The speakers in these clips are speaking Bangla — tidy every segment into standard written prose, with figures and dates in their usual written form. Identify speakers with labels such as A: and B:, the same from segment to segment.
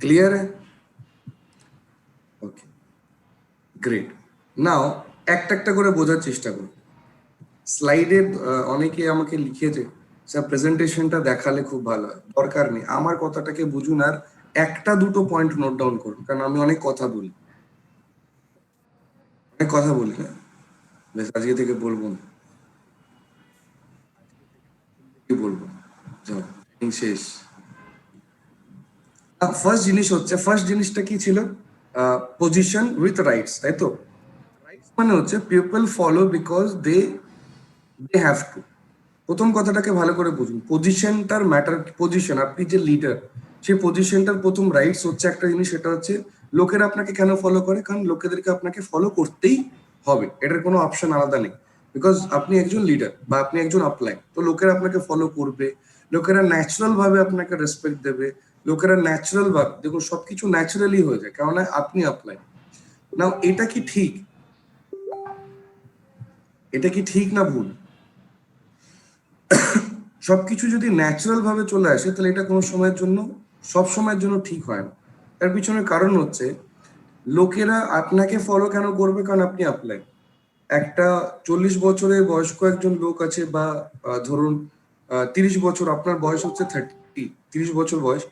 A: ক্লিয়ার? ওকে, গ্রেট। নাও একটা একটা করে বোঝার চেষ্টা করুন। স্লাইডে অনেকে আমাকে লিখেছে, স্যার প্রেজেন্টেশনটা দেখালে খুব ভালো হয়। দরকার নেই, আমার কথাটাকে বুঝুন আর একটা দুটো পয়েন্ট নোট ডাউন করুন, কারণ আমি অনেক কথা বলি, হ্যাঁ। বেশ, আজকে থেকে বলবো না, কি বলবো, যাও, training শেষ। ফার্স্ট জিনিসটা কি ছিল? পজিশন উইথ রাইটস, তাই তো? রাইটস মানে হচ্ছে people follow because they they have to. প্রথম কথাটাকে ভালো করে বুঝুন, পজিশনটার ম্যাটার। পজিশন, আপনি যে লিডার, সেই পজিশনটার প্রথম রাইটস হচ্ছে একটা জিনিস, সেটা হচ্ছে লোকেরা আপনাকে কেন ফলো করে, কারণ লোকেদেরকে আপনাকে ফলো করতেই হবে, এটার কোনো অপশন আলাদা নেই। বিকজ আপনি একজন লিডার বা আপনি একজন আপলাইন, তো লোকেরা আপনাকে ফলো করবে, লোকেরা ন্যাচারাল ভাবে আপনাকে রেসপেক্ট দেবে, লোকেরা ন্যাচারাল ভাবে, দেখুন সবকিছু ন্যাচারালি হয়ে যায়, কেননা আপনি আপলাইন। নাও এটা কি ঠিক? এটা কি ঠিক না ভুল? সবকিছু যদি ন্যাচারাল ভাবে চলে আসে, তাহলে এটা কোনো সময়ের জন্য, সব সময়ের জন্য ঠিক হয় না। তার পিছনে কারণ হচ্ছে, লোকেরা আপনাকে ফলো কেন করবে, কারণ আপনি আপলাইন। একটা 40 বছরের বয়স্ক একজন লোক আছে, বা ধরুন 30 বছর, আপনার বয়স হচ্ছে 30, 30 বছর বয়স,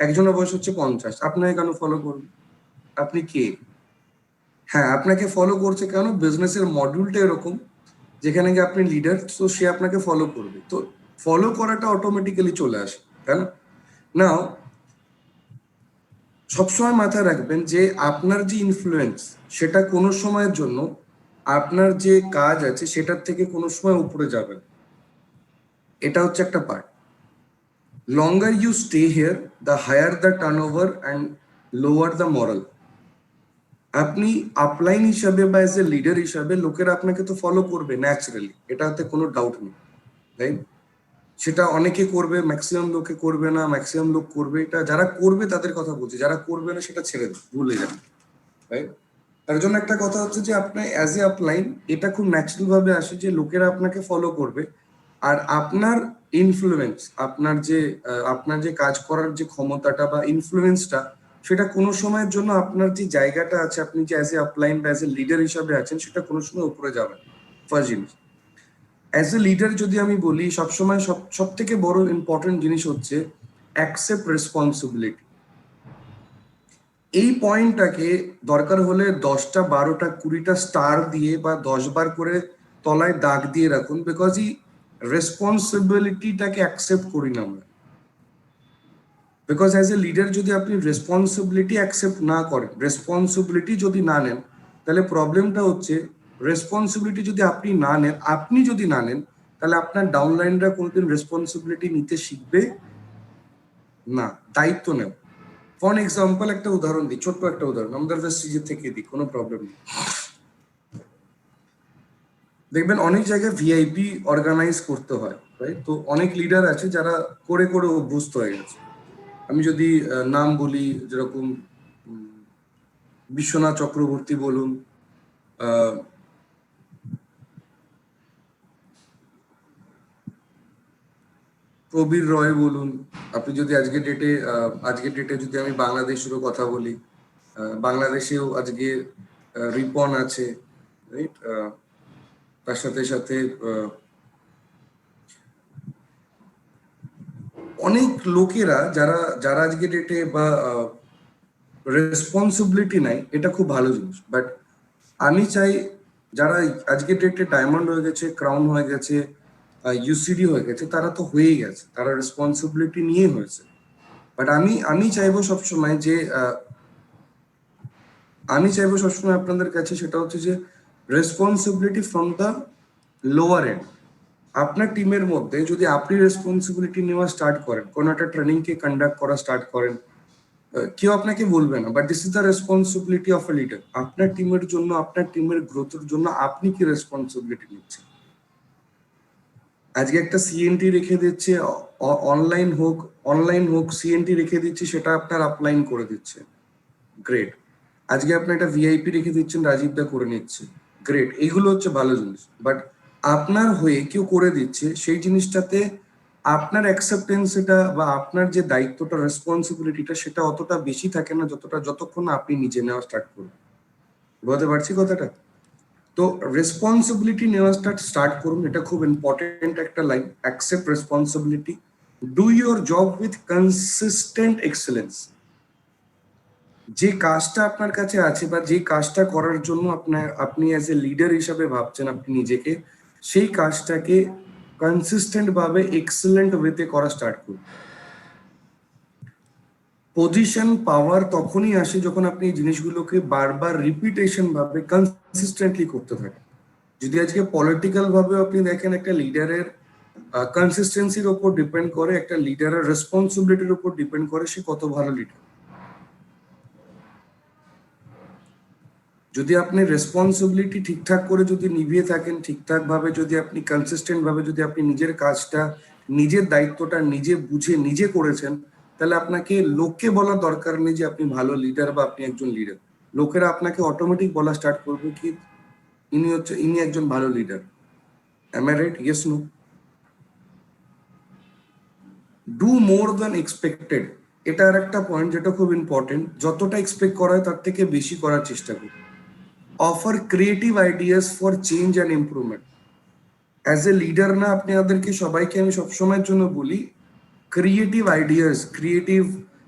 A: একজনের বয়স হচ্ছে 50, আপনাকে কেন ফলো করবে? আপনি কে? হ্যাঁ, আপনাকে ফলো করছে কেন? বিজনেসের মডিউলটা এরকম, যেখানে গিয়ে আপনি লিডার, তো সে আপনাকে ফলো করবে, তো ফলো করাটা অটোমেটিক্যালি চলে আসে, তাই না? নাও সবসময় মাথায় রাখবেন যে আপনার যে ইনফ্লুয়েন্স, সেটা কোনো সময়ের জন্য আপনার যে কাজ আছে সেটার থেকে কোনো সময় উপরে যাবে না। এটা হচ্ছে একটা part. Longer you stay here, the higher the turnover and lower the morale. আপনি আপলাইন হিসাবে বা এজ এ লিডার হিসাবে লোকেরা আপনাকে তো ফলো করবে ন্যাচারালি, এটাতে কোনো ডাউট নেই, রাইট? সেটা অনেকে করবে, ম্যাক্সিমাম লোকে করবে না, ম্যাক্সিমাম লোক করবে। এটা যারা করবে তাদের কথা বলছি, যারা করবে না সেটা ছেড়ে দেবে, ভুলে যাবে, রাইট? তার জন্য একটা কথা হচ্ছে যে আপনার অ্যাজ এ আপলাইন এটা খুব ন্যাচারাল ভাবে আসে যে লোকেরা আপনাকে ফলো করবে, আর আপনার ইনফ্লুয়েন্স, আপনার যে কাজ করার যে ক্ষমতাটা বা ইনফ্লুয়েন্সটা, সেটা কোনো সময়ের জন্য আপনার যে জায়গাটা আছে, আপনি যে অ্যাজ এ আপলাইন বা অ্যাজ এ লিডার হিসাবে আছেন, সেটা কোনো সময় উপরে যাবে না। ফার্স্ট জিনিস। অ্যাজ এ লিডার যদি আমি বলি, সবসময় সব থেকে বড় ইম্পর্টেন্ট জিনিস হচ্ছে অ্যাকসেপ্ট রেসপন্সিবিলিটি। এই পয়েন্টটাকে দরকার হলে 10টা 12টা 20টা স্টার দিয়ে বা 10 বার করে তলায় দাগ দিয়ে রাখুন, বিকজ এই রেসপন্সিবিলিটিটাকে অ্যাকসেপ্ট করি না আমরা। বিকজ অ্যাজ এ লিডার যদি আপনি রেসপন্সিবিলিটি অ্যাকসেপ্ট না করেন, রেসপন্সিবিলিটি যদি না নেন, তাহলে প্রবলেমটা হচ্ছে, রেসপন্সিবিলিটি যদি আপনি যদি না নেন, তাহলে আপনার ডাউনলাইনরা কোনোদিন রেসপন্সিবিলিটি নিতে শিখবে না, দায়িত্ব নেব। ফর এক্সাম্পল একটা উদাহরণ দিই, ছোট্ট একটা উদাহরণ, আমাদের ভেস্টিজে থেকে দিই, কোনো প্রবলেম নেই। দেখবেন অনেক জায়গায় ভিআইপি অর্গানাইজ করতে হয়, রাইট? তো অনেক লিডার আছে যারা করে করে অভ্যস্ত হয়ে গেছে। আমি যদি নাম বলি, যেরকম বিশ্বনাথ চক্রবর্তী বলুন, প্রবীর রয় বলুন, আপনি যদি আজকের ডেটে যদি আমি বাংলাদেশেরও কথা বলি, বাংলাদেশেও আজকে রিপন আছে, রাইট? তার সাথে সাথে অনেক লোকেরা যারা যারা আজকে ডেটে বা রেসপন্সিবিলিটি নাই, এটা খুব ভালো জিনিস। বাট আমি চাই যারা আজকে ডেটে ডায়মন্ড হয়ে গেছে, ক্রাউন হয়ে গেছে, ইউসিডি হয়ে গেছে, তারা তো হয়েই গেছে, তারা রেসপন্সিবিলিটি নিয়ে হয়েছে। বাট আমি চাইবো সবসময় যে আপনাদের কাছে, সেটা হচ্ছে যে responsibility from the lower and. আপনার টিমের মধ্যে যদি আপনি রেসপন্সিবিলিটি নেওয়া স্টার্ট করেন, কোনো একটা ট্রেনিং কে কন্ডাক্ট করা স্টার্ট করেন, কেউ আপনাকে বলবে না, but this is the responsibility of a leader. আপনার টিমের জন্য, আপনার টিমের গ্রোথের জন্য আপনি কি রেসপন্সিবিলিটি নিচ্ছেন? আজকে একটা সিএনটি রেখে দিচ্ছে, অনলাইন হোক সিএনটি রেখে দিচ্ছে, সেটা আপনার আপলাইন করে দিচ্ছে, গ্রেট। আজকে আপনি একটা ভিআইপি রেখে দিচ্ছেন, রাজীব দা করে নিচ্ছে, গ্রেট। এইগুলো হচ্ছে ভালো জিনিস। বাট আপনার হয়ে কেউ করে দিচ্ছে, সেই জিনিসটাতে আপনার অ্যাকসেপ্টেন্সটা বা আপনার যে দায়িত্বটা, রেসপন্সিবিলিটিটা, সেটা অতটা বেশি থাকে না যতক্ষণ না আপনি নিজে নেওয়া স্টার্ট করুন। বুঝতে পারছি কথাটা? তো রেসপন্সিবিলিটি নেওয়া স্টার্ট করুন, এটা খুব ইম্পর্টেন্ট একটা line. Accept responsibility, do your job with consistent excellence. যে কাজটা আপনার কাছে আছে বা যে কাজটা করার জন্য আপনি অ্যাজ এ লিডার হিসাবে ভাবছেন আপনি নিজেকে, সেই কাজটাকে কনসিস্টেন্ট ভাবে এক্সেলেন্ট ওয়েতে করা স্টার্ট করুন। পজিশন পাওয়ার তখনই আসে যখন আপনি এই জিনিসগুলোকে বারবার রিপিটেশন ভাবে কনসিস্টেন্টলি করতে থাকেন। যদি আজকে পলিটিক্যাল ভাবে আপনি দেখেন, একটা লিডারের কনসিস্টেন্সির উপর ডিপেন্ড করে, একটা লিডারের রেসপন্সিবিলিটির উপর ডিপেন্ড করে সে কত ভালো লিডার। যদি আপনি রেসপন্সিবিলিটি ঠিকঠাক করে যদি নিভিয়ে থাকেন, ঠিকঠাক ভাবে যদি আপনি কনসিস্টেন্ট ভাবে যদি আপনি নিজের কাজটা, নিজের দায়িত্বটা নিজে বুঝে নিজে করেছেন, তাহলে আপনাকে লোককে বলার দরকার নেই যে আপনি ভালো লিডার বা আপনি একজন লিডার। লোকেরা আপনাকে অটোমেটিক বলা স্টার্ট করবে কি ইনি একজন ভালো leader. Am I right? Yes, no? Do more than expected, এটা আর একটা পয়েন্ট যেটা খুব ইম্পর্টেন্ট। যতটা এক্সপেক্ট করা হয় তার থেকে বেশি করার চেষ্টা করুন। Offer creative ideas for change and improvement. As a leader না, আপনাদেরকে সবাইকে আমি সবসময়ের জন্য বলি, creative ideas, creative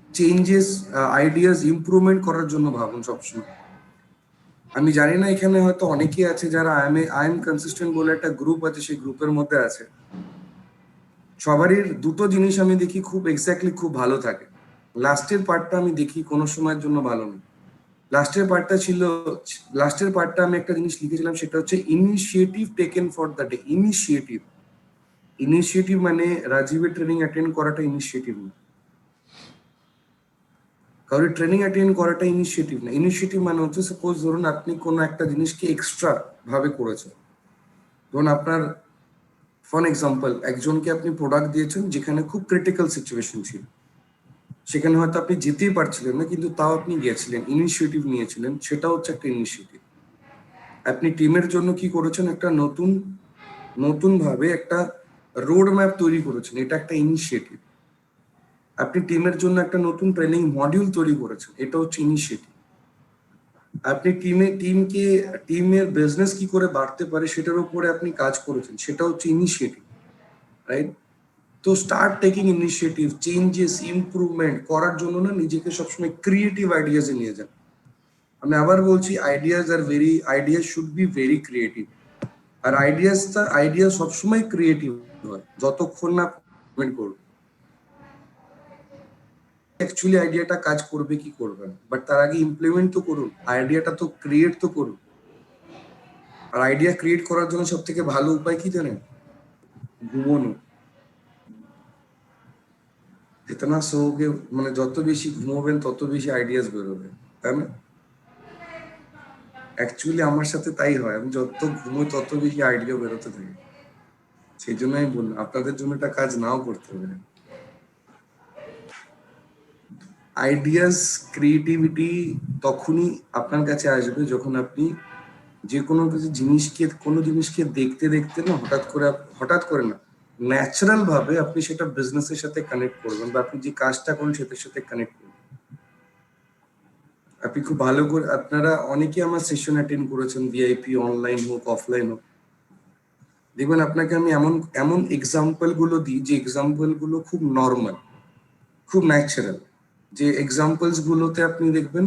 A: changes, ideas improvement করার জন্য ভাবুন সবসময়। আমি জানি না এখানে হয়তো অনেকেই আছে যারা আই এম কনসিস্টেন্ট বলে একটা গ্রুপ আছে, সেই গ্রুপের মধ্যে আছে। সবারই দুটো জিনিস আমি দেখি খুব এক্স্যাক্টলি খুব ভালো থাকে। লাস্টের পার্টটা আমি দেখি কোনো সময়ের জন্য ভালো নেই। লাস্টের পার্টটা আমি একটা জিনিস লিখেছিলাম, সেটা হচ্ছে initiative taken for the day. Initiative মানে রাজীবের ট্রেনিং অ্যাটেন্ড করাটা ইনিশিয়েটিভ না, কারোর ট্রেনিং অ্যাটেন্ড করাটা ইনিশিয়েটিভ না। ইনিশিয়েটিভ মানে হচ্ছে, সাপোজ ধরুন আপনি কোনো একটা জিনিসকে এক্সট্রা ভাবে করেছেন। ধরুন আপনার, ফর এক্সাম্পল, একজনকে আপনি প্রোডাক্ট দিয়েছেন যেখানে খুব ক্রিটিক্যাল সিচুয়েশন ছিল, সেখানে হয়তো আপনি যেতেই পারছিলেন না, কিন্তু তাও আপনি গিয়েছিলেন, ইনিশিয়েটিভ নিয়েছিলেন, সেটা হচ্ছে একটা ইনিশিয়েটিভ। আপনি টিমের জন্য কি করেছেন, একটা নতুন ভাবে একটা রোড ম্যাপ তৈরি করেছেন, এটা একটা ইনিশিয়েটিভ। আপনি টিমের জন্য একটা নতুন ট্রেনিং মডিউল তৈরি করেছেন, এটা হচ্ছে ইনিশিয়েটিভ। আপনি টিমের বিজনেস কি করে বাড়তে পারে সেটার উপরে আপনি কাজ করেছেন, সেটা হচ্ছে ইনিশিয়েটিভ, রাইট? তো start taking initiative, changes, improvement করার জন্য না নিজেকে সবসময় ক্রিয়েটিভ আইডিয়াসে নিয়ে যান। আমি আবার বলছি, ideas should be very creative. আর আইডিয়া সবসময় ক্রিয়েটিভ হয় যতক্ষণ না ইমপ্লিমেন্ট করবে। অ্যাকচুয়ালি আইডিয়াটা কাজ করবে কি করবে না, বাট তার আগে ইমপ্লিমেন্ট তো করুন, আইডিয়াটা তো ক্রিয়েট তো করুন। আর আইডিয়া ক্রিয়েট করার জন্য সব থেকে ভালো উপায় কি জানেন? ঘুমোনো। जितना সোওগে, মানে যত বেশি ঘুমোবেন তত বেশি আইডিয়াস বেরোবে, তাই না? অ্যাকচুয়ালি আমার সাথে তাই হয়, আমি যত ঘুমোই তত বেশি আইডিয়া বেরোতে থাকে। সেই জন্য আমি বললাম, আপনাদের জন্য এটা কাজ নাও করতে পারে। আইডিয়াস, ক্রিয়েটিভিটি তখনই আপনার কাছে আসবে যখন আপনি যে কোনো জিনিসকে দেখতে দেখতে না, হঠাৎ করে না, ন্যাচারাল ভাবে আপনি সেটা বিজনেসের সাথে কানেক্ট করবেন, বা আপনি যে কাজটা করেন সেটার সাথে কানেক্ট করবেন। আপনি খুব ভালো করে, আপনারা অনেকে আমার সেশন অ্যাটেন্ড করেছেন, ভিআইপি, অনলাইন হোক অফলাইন হোক, দেখবেন আপনাকে আমি এমন এমন এক্সাম্পল গুলো দিই যে এক্সাম্পল গুলো খুব নর্মাল, খুব ন্যাচারাল। যে এক্সাম্পলস গুলোতে আপনি দেখবেন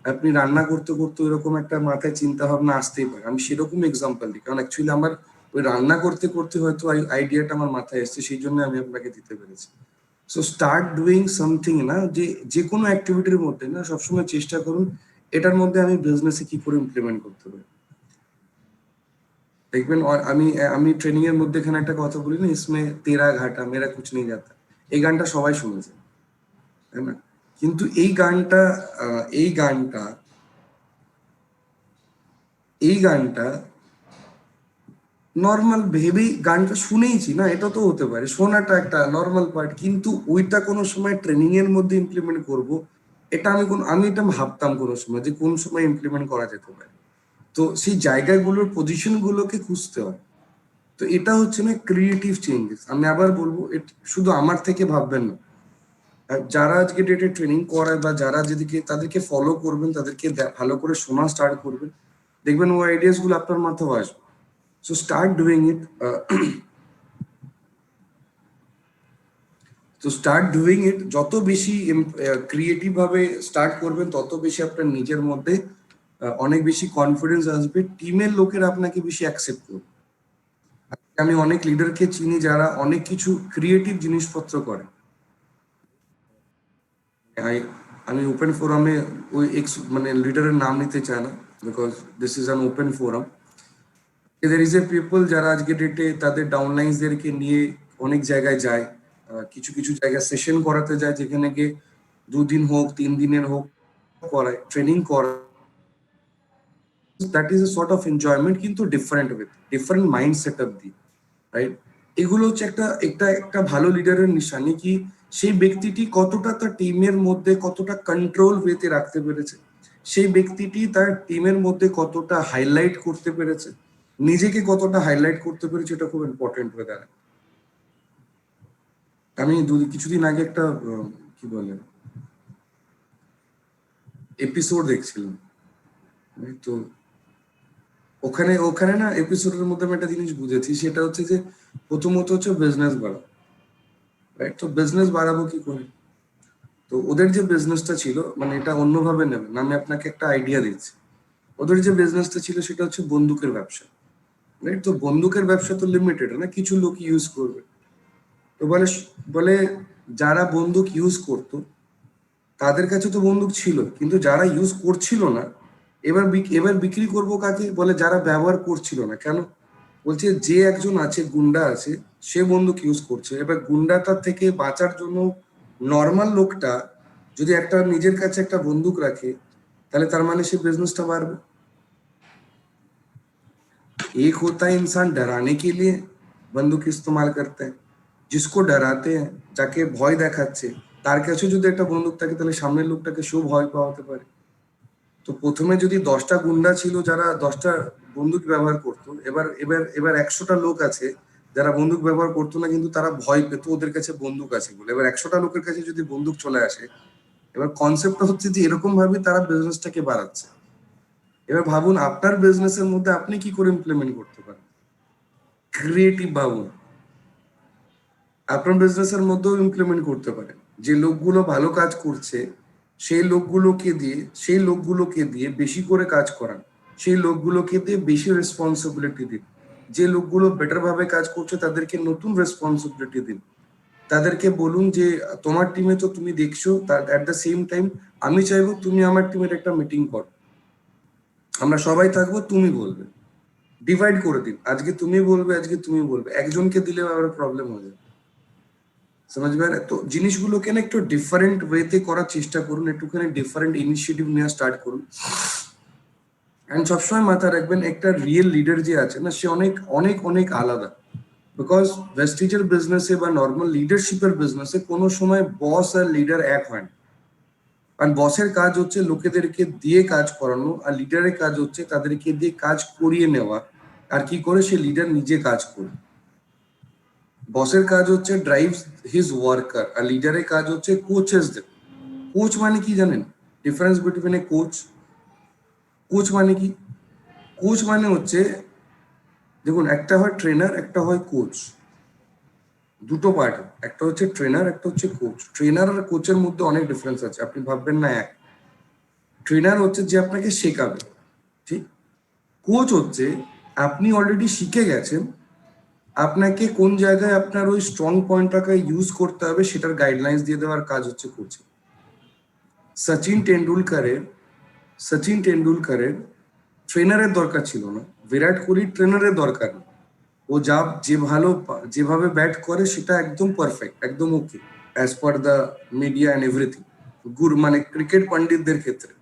A: আপনি রান্না করতে করতে এরকম একটা মাথায় চিন্তা ভাবনা আসতেই পারে, আমি সেরকম এক্সাম্পল দিই, কারণ অ্যাকচুয়ালি আমার ওই রান্না করতে করতে হয়তো আইডিয়াটা আমার মাথায় এসছে, সেই জন্য আমি আপনাকে দিতে পেরেছি। সো স্টার্ট ডুইং সামথিং, না যে কোনো অ্যাক্টিভিটির মধ্যে না সবসময় চেষ্টা করুন এটার মধ্যে আমি বিজনেসে কি করে ইমপ্লিমেন্ট করতে পারি। দেখবেন আমি আমি ট্রেনিং এর মধ্যে এখানে একটা কথা বলি না, ইসমে তেরা ঘাটা মেরা কুছ নেই যাতা, এই গানটা সবাই শুনেছে, তাই না? কিন্তু এই গানটা এই গানটা নর্মাল ভেবেই গানটা শুনেইছি না, এটা তো হতে পারে, শোনাটা একটা নর্মাল পার্ট, কিন্তু ওইটা কোনো সময় ট্রেনিং এর মধ্যে ইমপ্লিমেন্ট করব, এটা আমি এটা ভাবতাম কোনো সময় যে কোন সময় ইমপ্লিমেন্ট করা যেতে পারে। তো সেই জায়গাগুলোর পজিশন গুলোকে খুঁজতে হয়। তো এটা হচ্ছে না ক্রিয়েটিভ চেঞ্জেস। আমি আবার বলবো, শুধু আমার থেকে ভাববেন না, যারা আজকে ডেটে ট্রেনিং করায় বা যারা যেদিকে তাদেরকে ফলো করবেন, তাদেরকে ভালো করে শোনা স্টার্ট করবেন, দেখবেন ওই আইডিয়াস গুলো আপনার মাথায় আসবে। So start doing it. তো স্টার্ট ডুইং ইট, যত বেশি ক্রিয়েটিভ ভাবে স্টার্ট করবেন তত বেশি আপনার নিজের মধ্যে অনেক বেশি কনফিডেন্স আসবে, টিমের লোকের আপনাকে বেশি অ্যাকসেপ্ট করবে। আমি অনেক লিডারকে চিনি যারা অনেক কিছু ক্রিয়েটিভ জিনিসপত্র করে। আমি ওপেন ফোরামে ওই মানে লিডারের নাম নিতে চাই না, because this is an open forum. There is a people যারা আজকে ডেটে তাদের ডাউনলাইনসদেরকে নিয়ে অনেক জায়গায় যায়, কিছু কিছু জায়গায় সেশন করাতে যায়, যেখানে গিয়ে 2 দিন হোক 3 দিনের হোক করায়, ট্রেনিং করায়। That is a sort of enjoyment, কিন্তু different with different mind set up দিয়ে, রাইট? এগুলো হচ্ছে একটা একটা একটা ভালো লিডারের নিশানি, কি সেই ব্যক্তিটি কতটা তার টিমের মধ্যে কতটা কন্ট্রোল ওয়েতে রাখতে পেরেছে, সেই ব্যক্তিটি তার টিমের মধ্যে কতটা হাইলাইট করতে পেরেছে, নিজেকে কতটা হাইলাইট করতে পেরেছে, এটা খুব ইম্পর্টেন্ট হয়ে দাঁড়ায়। আমি কিছুদিন আগে একটা কি বলে এপিসোড দেখছিলাম, তো ওখানে ওখানে না এপিসোডের মধ্যে আমি একটা জিনিস বুঝেছি, সেটা হচ্ছে যে প্রথমত হচ্ছে বিজনেস বাড়াবো, রাইট? তো বিজনেস বাড়াবো কি করে? তো ওদের যে বিজনেসটা ছিল, মানে এটা অন্যভাবে নেবেন, আমি আপনাকে একটা আইডিয়া দিচ্ছি। ওদের যে বিজনেসটা ছিল সেটা হচ্ছে বন্দুকের ব্যবসা, রাইট? তো বন্দুকের ব্যবসা তো লিমিটেড না, কিছু লোক ইউজ করবে। তো বলে বলে যারা বন্দুক ইউজ করতো তাদের কাছে তো বন্দুক ছিল, কিন্তু যারা ইউজ করছিল না, এবার বিক্রি করবো কাকে? বলে যারা ব্যবহার করছিল না। কেন? বলছে যে একজন আছে, গুন্ডা আছে, সে বন্দুক ইউজ করছে, এবার গুন্ডাটার থেকে বাঁচার জন্য নর্মাল লোকটা যদি একটা নিজের কাছে একটা বন্দুক রাখে, তাহলে তার মানে সে বিজনেসটা বাড়বে। एक होता है इंसान डराने के लिए बंदूक इस्तेमाल करते हैं, जिसको डराते हैं, যাকে ভয় দেখাচ্ছে, তার কাছে যদি একটা বন্দুক থাকে তাহলে সামনের লোকটাকে সেও ভয় পাওয়াতে পারে। তো প্রথমে যদি 10টা গুন্ডা ছিল যারা 10টা বন্দুক ব্যবহার করতো, এবার এবার এবার 100টা লোক আছে যারা বন্দুক ব্যবহার করতো না, কিন্তু তারা ভয় পেত ওদের কাছে বন্দুক আছে বলে। এবার 100টা লোকের কাছে যদি বন্দুক চলে আসে, এবার কনসেপ্টটা হচ্ছে যে এরকম ভাবে তারা বিজনেসটাকে বাড়াচ্ছে। এবার ভাবুন আপনার বিজনেসের মধ্যে আপনি কি করে ইমপ্লিমেন্ট করতে পারেন, ক্রিয়েটিভ ভাবুন। আপনার বিজনেসের মধ্যেও ইমপ্লিমেন্ট করতে পারেন, যে লোকগুলো ভালো কাজ করছে সেই লোকগুলোকে দিয়ে বেশি করে কাজ করান, সেই লোকগুলোকে দিয়ে বেশি রেসপন্সিবিলিটি দিন। যে লোকগুলো বেটার ভাবে কাজ করছে তাদেরকে নতুন রেসপন্সিবিলিটি দিন। তাদেরকে বলুন যে তোমার টিমে তো তুমি দেখছো, তার অ্যাট দ্য সেম টাইম আমি চাইবো তুমি আমার টিমের একটা মিটিং করো, আমরা সবাই থাকবো, তুমি বলবে। ডিভাইড করে দিন, আজকে তুমি বলবে, আজকে তুমি বলবে, একজনকে দিলে আবার প্রবলেম হয়ে যাবে। समझ में आ रहा है? তো জিনিসগুলোকে না একটু ডিফারেন্ট ওয়েতে করার চেষ্টা করুন, একটুখানি ডিফারেন্ট ইনিশিয়েটিভ নেওয়া স্টার্ট করুন। এন্ড সবসময় মাথায় রাখবেন একটা রিয়েল লিডার যে আছে না, সে অনেক অনেক অনেক আলাদা। বিকজ ভেস্টিজের বিজনেসে বা নর্মাল লিডারশিপের বিজনেসে কোনো সময় বস আর লিডার এক হয় না। কারণ বসের কাজ হচ্ছে লোকেদেরকে দিয়ে কাজ করানো, আর লিডারের কাজ হচ্ছে তাদেরকে দিয়ে কাজ করিয়ে নেওয়া। আর কি করে? সে লিডার নিজে কাজ করে। বসের কাজ হচ্ছে ড্রাইভ হিজ ওয়ার্কার, আর লিডারের কাজ হচ্ছে কোচেসদের। কোচ মানে কি জানেন? ডিফারেন্স বিটুইন এ কোচ, কোচ মানে কি? কোচ মানে হচ্ছে, দেখুন, একটা হয় ট্রেনার, একটা হয় কোচ, দুটো পার্ট। একটা হচ্ছে ট্রেনার, একটা হচ্ছে কোচ। ট্রেনার আর কোচের মধ্যে অনেক ডিফারেন্স আছে, আপনি ভাববেন না এক। ট্রেনার হচ্ছে যে আপনাকে শেখাবে, ঠিক? কোচ হচ্ছে আপনি অলরেডি শিখে গেছেন, আপনাকে কোন জায়গায় আপনার ওই স্ট্রং পয়েন্টটাকে ইউজ করতে হবে সেটার গাইডলাইন্স দিয়ে দেওয়ার কাজ হচ্ছে কোচের। সচিন টেন্ডুলকারের সচিন টেন্ডুলকারের ট্রেনারের দরকার ছিল না, বিরাট কোহলির ট্রেনারের দরকার নেই। ও যা যেভাবে ব্যাট করে সেটা একদম পারফেক্ট, একদম okay, as per the media and everything, মানে ক্রিকেট পণ্ডিতদের ক্ষেত্রে।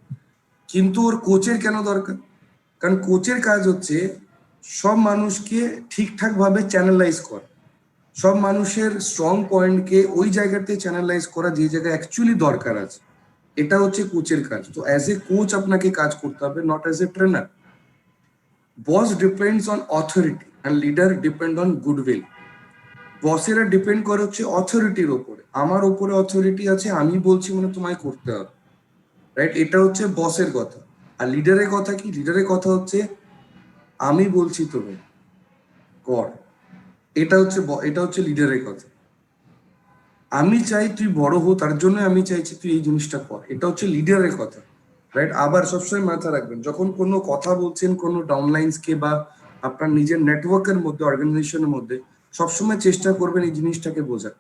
A: কিন্তু ওর কোচের কেন দরকার? কারণ কোচের কাজ হচ্ছে সব মানুষকে ঠিকঠাক ভাবে চ্যানেলাইজ করা, সব মানুষের স্ট্রং পয়েন্টকে ওই জায়গাতে চ্যানেলাইজ করা যে জায়গায় অ্যাকচুয়ালি দরকার আছে। এটা হচ্ছে কোচের কাজ। তো অ্যাজ এ কোচ আপনাকে কাজ করতে হবে, not as a trainer. Boss depends on authority, and leader depend on goodwill. বসেরা ডিপেন্ড করে হচ্ছে অথরিটির ওপরে, আমার ওপরে অথরিটি আছে, আমি বলছি মানে তোমায় করতে হবে, রাইট? এটা হচ্ছে বসের কথা। আর লিডারের কথা কি? লিডারের কথা হচ্ছে আমি বলছি তোকে কর। এটা হচ্ছে লিডারের কথা। আমি চাই তুই বড় হো, তার জন্য আমি চাইছি তুই এই জিনিসটা কর। এটা হচ্ছে লিডারের কথা, রাইট? আবার সবসময় মাথা রাখবেন, যখন কোনো কথা বলছেন কোনো ডাউনলাইন্সকে বা আপনার নিজের নেটওয়ার্কের মধ্যে, অর্গানাইজেশনের মধ্যে, সবসময় চেষ্টা করবেন এই জিনিসটাকে বোঝার।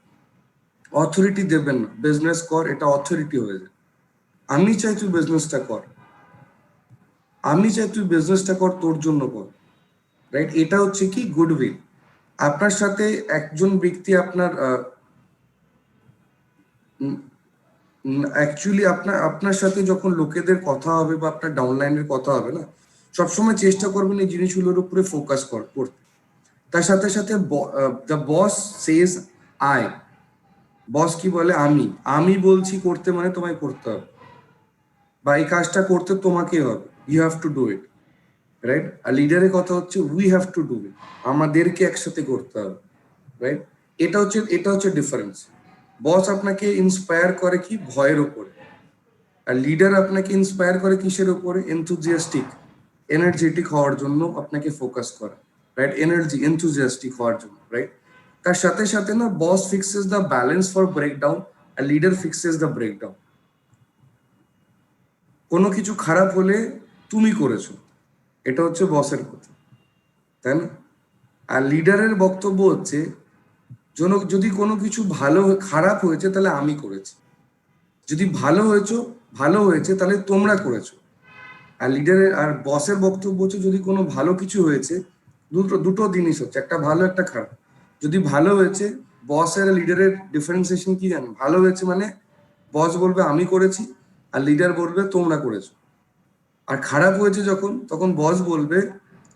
A: অথরিটি দেবেন না, বিজনেস কর, এটা অথরিটি হয়ে যায়। আমি চাই তুই বিজনেসটা কর, আমি চাই তুই বিজনেসটা কর, তোর জন্য কর, রাইট? এটা হচ্ছে কি গুডউইল। আপনার সাথে একজন ব্যক্তি আপনার অ্যাকচুয়ালি আপনার আপনার সাথে যখন লোকেদের কথা হবে বা আপনার ডাউনলাইনের কথা হবে না, সবসময় চেষ্টা করবেন এই জিনিসগুলোর উপরে ফোকাস করতে। তার সাথে সাথে দ্য বস সেজ আই, বস কি বলে? আমি বলছি করতে মানে তোমায় করতে হবে, বা এই কাজটা করতে তোমাকেই হবে, you have to do it, right? আর লিডারের কথা হচ্ছে we have to do it, আমাদেরকে একসাথে করতে হবে, রাইট? এটা হচ্ছে ডিফারেন্স। বস আপনাকে ইন্সপায়ার করে কি? ভয়ের উপরে। আর লিডার আপনাকে ইন্সপায়ার করে কিসের উপরে? এনথুজিয়াস্টিক, এনার্জেটিক হওয়ার জন্য আপনাকে ফোকাস করে, রাইট? এনথুজিয়াস্টিক হওয়ার জন্য, রাইট? তার সাথে সাথে না, boss fixes the balance for breakdown আর লিডার ফিক্সেস দ্য ব্রেকডাউন। কোনো কিছু খারাপ হলে তুমি করেছো, এটা হচ্ছে বসের কথা, তাই না? আর লিডারের বক্তব্য হচ্ছে যদি কোনো কিছু খারাপ হয়েছে তাহলে আমি করেছি, যদি ভালো হয়েছে তাহলে তোমরা করেছো। আর লিডারের আর বসের বক্তব্য হচ্ছে যদি কোনো ভালো কিছু হয়েছে, দুটো দুটো জিনিস হচ্ছে, একটা ভালো একটা খারাপ। যদি ভালো হয়েছে, বস আর লিডারের ডিফারেন্সিয়েশন কি জানেন? ভালো হয়েছে মানে বস বলবে আমি করেছি, আর লিডার বলবে তোমরা করেছো। আর খারাপ হয়েছে যখন, তখন বস বলবে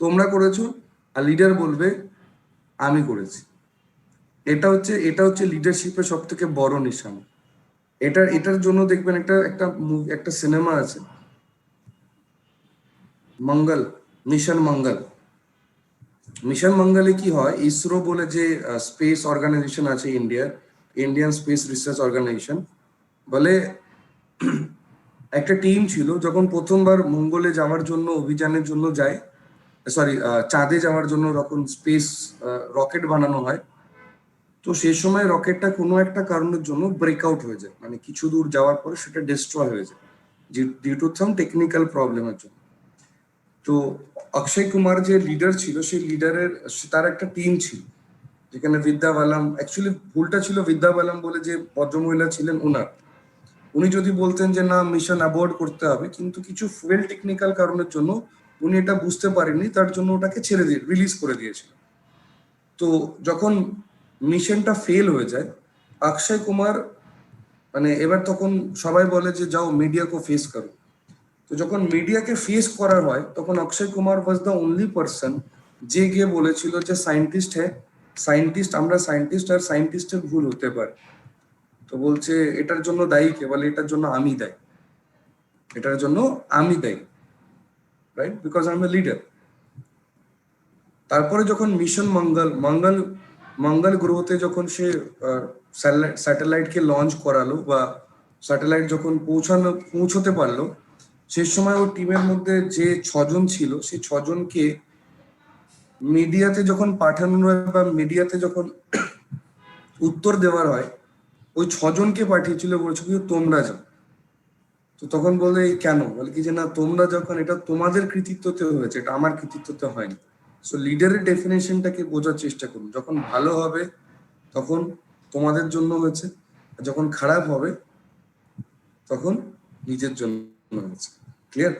A: তোমরা করেছো, আর লিডার বলবে আমি করেছি। এটা হচ্ছে লিডারশিপের সব থেকে বড় নিশানা। এটার জন্য দেখবেন একটা সিনেমা আছে, মঙ্গল, মিশন মঙ্গল। মিশন মঙ্গলে কি হয়, ইসরো বলে যে স্পেস অর্গানাইজেশন আছে ইন্ডিয়ান স্পেস রিসার্চ অর্গানাইজেশন বলে, একটা টিম ছিল যখন প্রথমবার মঙ্গলে যাওয়ার জন্য অভিযানের জন্য যায়, সরি চাঁদে যাওয়ার জন্য যখন স্পেস রকেট বানানো হয়, তো সেই সময় রকেটটা কোনো একটা কারণের জন্য ব্রেকআউট হয়ে যায়, মানে কিছু দূর যাওয়ার পরে সেটা ডিস্ট্রয় হয়ে যায় ডিউ টু সাম টেকনিক্যাল প্রবলেমের জন্য। তো অক্ষয় কুমার যে লিডার ছিল, সেই লিডারের তার একটা টিম ছিল, যেখানে বিদ্যা বালাম, অ্যাকচুয়ালি ভুলটা ছিল বিদ্যা বালাম বলে যে ভদ্রমহিলা ছিলেন ওনার, উনি যদি বলতেন যে না মিশন অ্যাবর্ট করতে হবে, কিন্তু কিছু ফুয়েল টেকনিক্যাল কারণের জন্য উনি এটা বুঝতে পারেননি, তার জন্য ওটাকে ছেড়ে দিয়ে রিলিজ করে দিয়েছিল। তো যখন মিশনটা ফেল হয়ে যায়, অক্ষয় কুমার মানে এবার তখন সবাই বলে যে যাও মিডিয়াকে ফেস করো। তো যখন মিডিয়াকে ফেস করা হয়, তখন Akshay Kumar was the only person যে গিয়ে বলেছিল যে আমরা সায়েন্টিস্ট, আর সায়েন্টিস্টের ভুল হতে পারে। তো বলছে এটার জন্য দায়ী কে? বলে এটার জন্য আমি দায়ী, এটার জন্য আমি দায়ী, right? Because I M a leader. তারপরে যখন মিশন মঙ্গল গ্রহতে যখন সে স্যাটেলাইটকে লঞ্চ করালো, বা স্যাটেলাইট যখন পৌঁছতে পারলো, সেই সময় ওর টিমের মধ্যে যে 6 জন ছিল, সেই 6 জনকে মিডিয়াতে যখন পাঠানো হয় বা মিডিয়াতে যখন উত্তর দেওয়ার হয়, ওই 6 জনকে পাঠিয়েছিল, বলছিল কি তোমরা যাও। তো তখন বলে কেন? বলে কি যে না, তোমরা যখন, এটা তোমাদের কৃতিত্বতে হয়েছে, এটা আমার কৃতিত্বতে হয়নি। সো লিডারের ডেফিনেশনটাকে বোঝার চেষ্টা করুন, যখন ভালো হবে তখন তোমাদের জন্য হয়েছে, আর যখন খারাপ হবে তখন নিজের জন্য হয়েছে। ক্লিয়ার?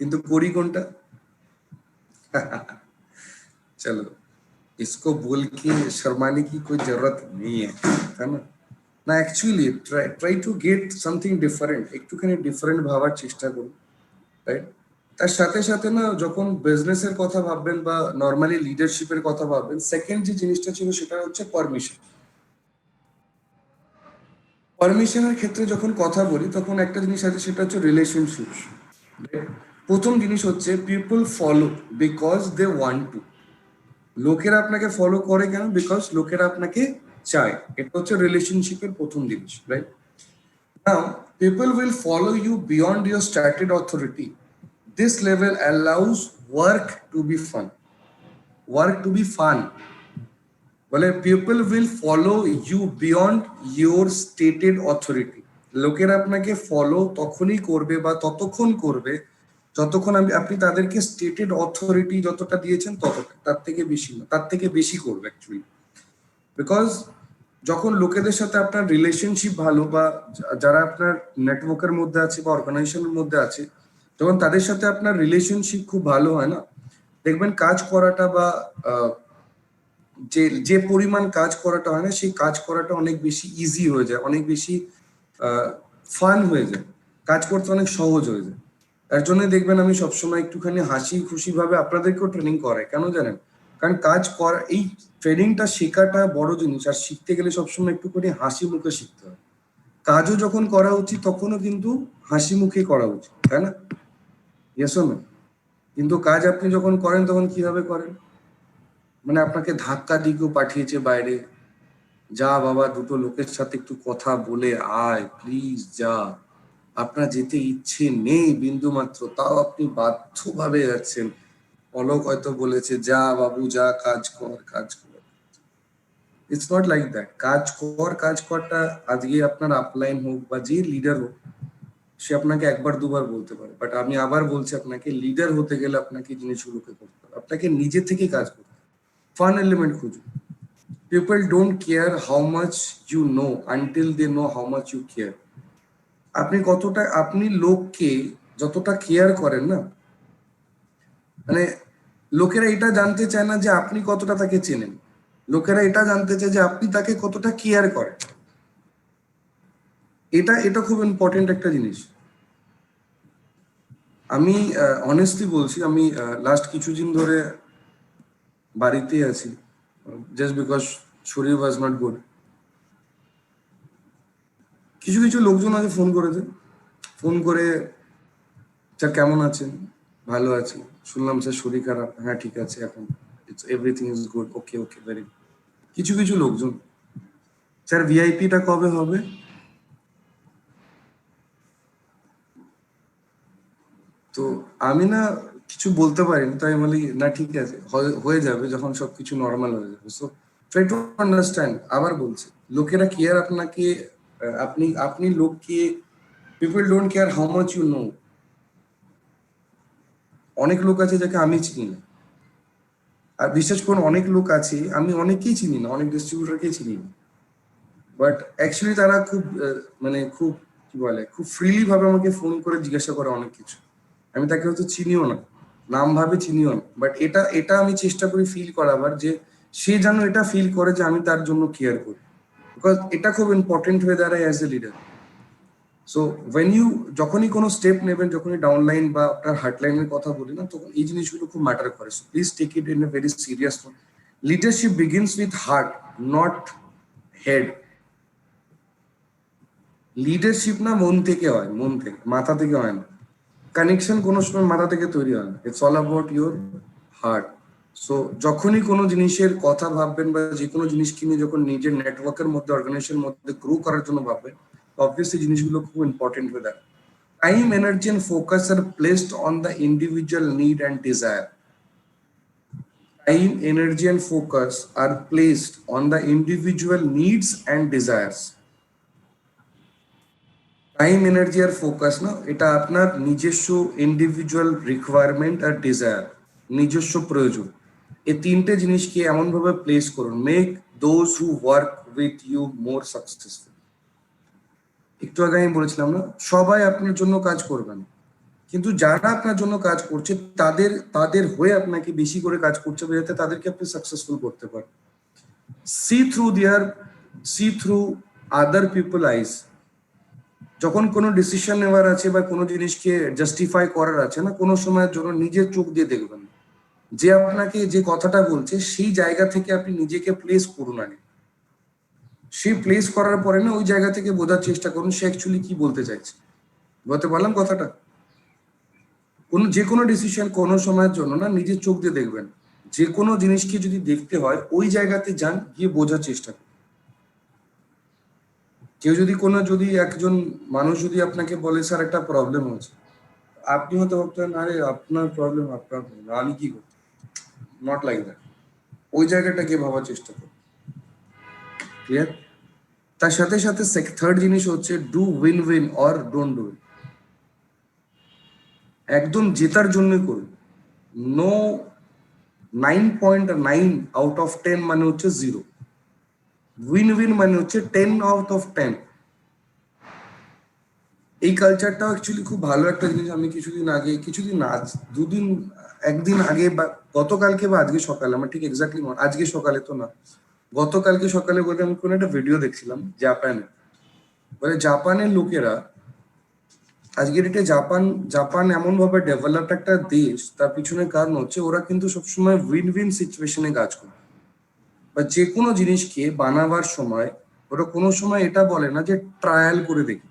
A: কিন্তু করি কোনটা? চলো, इसको बोल के शर्माने की कोई जरूरत नहीं है, है ना? না actually try to get something different, একটুখানি ডিফারেন্ট ভাবার চেষ্টা করুন, রাইট? তার সাথে সাথে না, যখন বিজনেসের কথা ভাববেন বা নর্মালি লিডারশিপের কথা ভাববেন, সেকেন্ড যে জিনিসটা ছিল সেটা হচ্ছে পারমিশন। পারমিশনের ক্ষেত্রে যখন কথা বলি, তখন একটা জিনিস আছে, সেটা হচ্ছে রিলেশনশিপ। প্রথম জিনিস হচ্ছে people follow because they want to, লোকেরা আপনাকে ফলো করে কেন? বিকজ লোকেরা আপনাকে চায়। এটা হচ্ছে রিলেশনশিপের প্রথম জিনিস, right? Now people will follow you beyond your started authority. This level allows work to be fun. Work to be fun বলে people will follow you beyond your stated authority. লোকেরা আপনাকে ফলো তখনই করবে বা ততক্ষণ করবে যতক্ষণ আপনি তাদেরকে স্টেটেড অথরিটি যতটা দিয়েছেন ততটা, তার থেকে বেশি না, তার থেকে বেশি করবে অ্যাকচুয়ালি। বিকজ যখন লোকেদের সাথে আপনার রিলেশনশিপ ভালো বা যারা আপনার নেটওয়ার্কের মধ্যে আছে বা অর্গানাইজেশনের মধ্যে আছে, যখন তাদের সাথে আপনার রিলেশনশিপ খুব ভালো হয় না, দেখবেন কাজ করাটা বা যে যে পরিমাণ কাজ করাটা হয় না, সেই কাজ করাটা অনেক বেশি ইজি হয়ে যায়, অনেক বেশি ফান হয়ে যায়, কাজ করতে অনেক সহজ হয়ে যায়। তার জন্য দেখবেন আমি সবসময় একটুখানি হাসি খুশি ভাবে আপনাদেরকেও ট্রেনিং করাই। কেন জানেন? কারণ কাজ করা, এই ট্রেনিংটা শেখাটা বড় জিনিস, আর শিখতে গেলে সবসময় একটুখানি হাসি মুখে শিখতে হয়। কাজও যখন করা উচিত তখনও কিন্তু হাসি মুখে করা উচিত, তাই না? ইয়েস ও নো? কিন্তু কাজ আপনি যখন করেন তখন কিভাবে করেন? মানে আপনাকে ধাক্কা দিকেও পাঠিয়েছে বাইরে, যা বাবা দুটো লোকের সাথে একটু কথা বলে আয় প্লিজ যা। আপনার যেতে ইচ্ছে নেই বিন্দু মাত্র, তাও আপনি বাধ্যভাবে যাচ্ছেন। অলোক হয়তো বলেছে যা বাবু যা, কাজ কর কাজ কর। It's not like that. কাজ কর, কাজ করটা আজকে আপনার আপলাইন হোক বা যে লিডার হোক, সে আপনাকে একবার দুবার বলতে পারে, বাট আমি আবার বলছি আপনাকে, লিডার হতে গেলে আপনাকে জিনিসগুলোকে করতে হবে, আপনাকে নিজে থেকে কাজ করতে হবে। ফান এলিমেন্ট খুঁজুন। People don't care how much you know until they know how much you care. আপনি কতটা, আপনি লোককে যতটা কেয়ার করেন না, মানে লোকেরা এটা জানতে চায় না যে আপনি কতটা তাকে চেনেন, লোকেরা এটা জানতে চায় যে আপনি তাকে কতটা কেয়ার করেন। এটা এটা খুব ইম্পর্টেন্ট একটা জিনিস। আমি অনেস্টলি বলছি, আমি লাস্ট কিছুদিন ধরে বাড়িতেই আছি, জাস্ট বিকজ শরীর ওয়াজ নট গুড। কিছু কিছু লোকজন আগে ফোন করেছে, ফোন করে স্যার কেমন আছেন? ভালো আছি। শুনলাম স্যার শরীর খারাপ। হ্যাঁ ঠিক আছে, এখন everything is good, okay okay very good. কিছু কিছু লোকজন, স্যার ভিআইপিটা কবে হবে? তো আমি না কিছু বলতে পারি না, তাই আমি বলি না ঠিক আছে, হয়ে যাবে যখন সবকিছু নর্মাল হয়ে যাবে। So try to understand. আবার বলছি, লোকেরা কেয়ার আপনাকে, আপনি আপনি লোককে, people don't care how much you know. অনেক লোক আছে যাকে আমি চিনি না, আর বিশ্বাস করুন অনেক লোক আছে আমি অনেককেই চিনি না, অনেক ডিস্ট্রিবিউটরকেই চিনি না, বাট অ্যাকচুয়ালি তারা খুব মানে খুব কি বলে, খুব ফ্রিলি ভাবে আমাকে ফোন করে জিজ্ঞাসা করে অনেক কিছু। আমি তাকে হয়তো চিনিও না, নাম ভাবে চিনিও না, বাট এটা এটা আমি চেষ্টা করি ফিল করাবার, যে সে যেন এটা ফিল করে যে আমি তার জন্য কেয়ার করি। বিকজ এটা খুব ইম্পর্টেন্ট হয়ে দাঁড়ায় as a leader. So when you, যখনই কোনো স্টেপ নেবেন, যখনই ডাউনলাইন বা আপনার হার্টলাইনের কথা বলি না, তখন এই জিনিসগুলো খুব ম্যাটার করে। So please take it in a very serious note. Leadership begins with heart, not head. Leadership না মন থেকে হয়, মন থেকে, মাথা থেকে হয় না। কানেকশন কোনো সময় মাথা থেকে তৈরি হয় না, it's all about your heart. So যখনই কোনো জিনিসের কথা ভাববেন বা যে কোনো জিনিসকে নিয়ে যখন নিজের নেটওয়ার্কের মধ্যে, অর্গানাইজেশনের মধ্যে গ্রো করার জন্য ভাববেন, অবভিয়াসলি জিনিসগুলো খুব ইম্পর্টেন্ট হয়ে দাঁড়ায়। Time, energy and focus are placed on the individual need and desire. Time, energy and focus are placed on the individual needs and desires. Time, energy আর ফোকাস না, এটা আপনার নিজস্ব ইন্ডিভিজুয়াল রিকোয়ারমেন্ট আর ডিজায়ার, নিজস্ব প্রয়োজন। এই তিনটে জিনিসকে এমনভাবে প্লেস করুন, make those who work with you more successful. একটু আগে আমি বলেছিলাম না, সবাই আপনার জন্য কাজ করবেন, কিন্তু যারা আপনার জন্য কাজ করছে তাদের তাদের হয়ে আপনাকে বেশি করে কাজ করতে হবে, যাতে তাদেরকে আপনি সাকসেসফুল করতে পারেন। See through their, see through other people eyes. যখন কোনো ডিসিশন নেওয়ার আছে বা কোনো জিনিসকে জাস্টিফাই করার আছে না, কোনো সময়ের জন্য নিজের চোখ দিয়ে দেখবেন, যে আপনাকে যে কথাটা বলছে সেই জায়গা থেকে আপনি নিজেকে প্লেস করুন আগে। সেই প্লেস করার পরে না ওই জায়গা থেকে বোঝার চেষ্টা করুন সে অ্যাকচুয়ালি কি বলতে চাইছে। বলতে পারলাম কথাটা? যে কোনো ডিসিশন কোনো সময়ের জন্য না নিজের চোখ দিয়ে দেখবেন, যে কোনো জিনিসকে যদি দেখতে হয় ওই জায়গাতে যান, গিয়ে বোঝার চেষ্টা করুন। কেউ যদি একজন মানুষ যদি আপনাকে বলে স্যার একটা প্রবলেম হচ্ছে, আপনি হয়তো ভাবতেন আরে আপনার প্রবলেম, আমি কি করতে, নট লাইক দ্যাট। ওই জায়গাটাকে ভাবার চেষ্টা করুন। ক্লিয়ার? তার সাথে সাথে থার্ড জিনিস হচ্ছে do win win or don't do it. একদম জেতার জন্যই করুন। নো 9.9 আউট অফ 10 মানে হচ্ছে 0। উইন উইন মানে হচ্ছে 10 আউট অফ 10। এই কালচারটাও অ্যাকচুয়ালি খুব ভালো একটা জিনিস। আমি কিছুদিন আজ দুদিন একদিন আগে বা গতকালকে বা আজকে সকালে, আমার ঠিক এক্স্যাক্টলি আজকে সকালে তো না, গতকালকে সকালে বলে আমি কোনো একটা ভিডিও দেখছিলাম জাপানে। বলে জাপানের লোকেরা আজকের ডেটে জাপান এমন ভাবে ডেভেলপড একটা দেশ, তার পিছনে কারণ হচ্ছে ওরা কিন্তু সবসময় উইন উইন সিচুয়েশনে কাজ করে। বা যে কোনো জিনিসকে বানাবার সময় ওরা কোনো সময় এটা বলে না যে ট্রায়াল করে দেখি।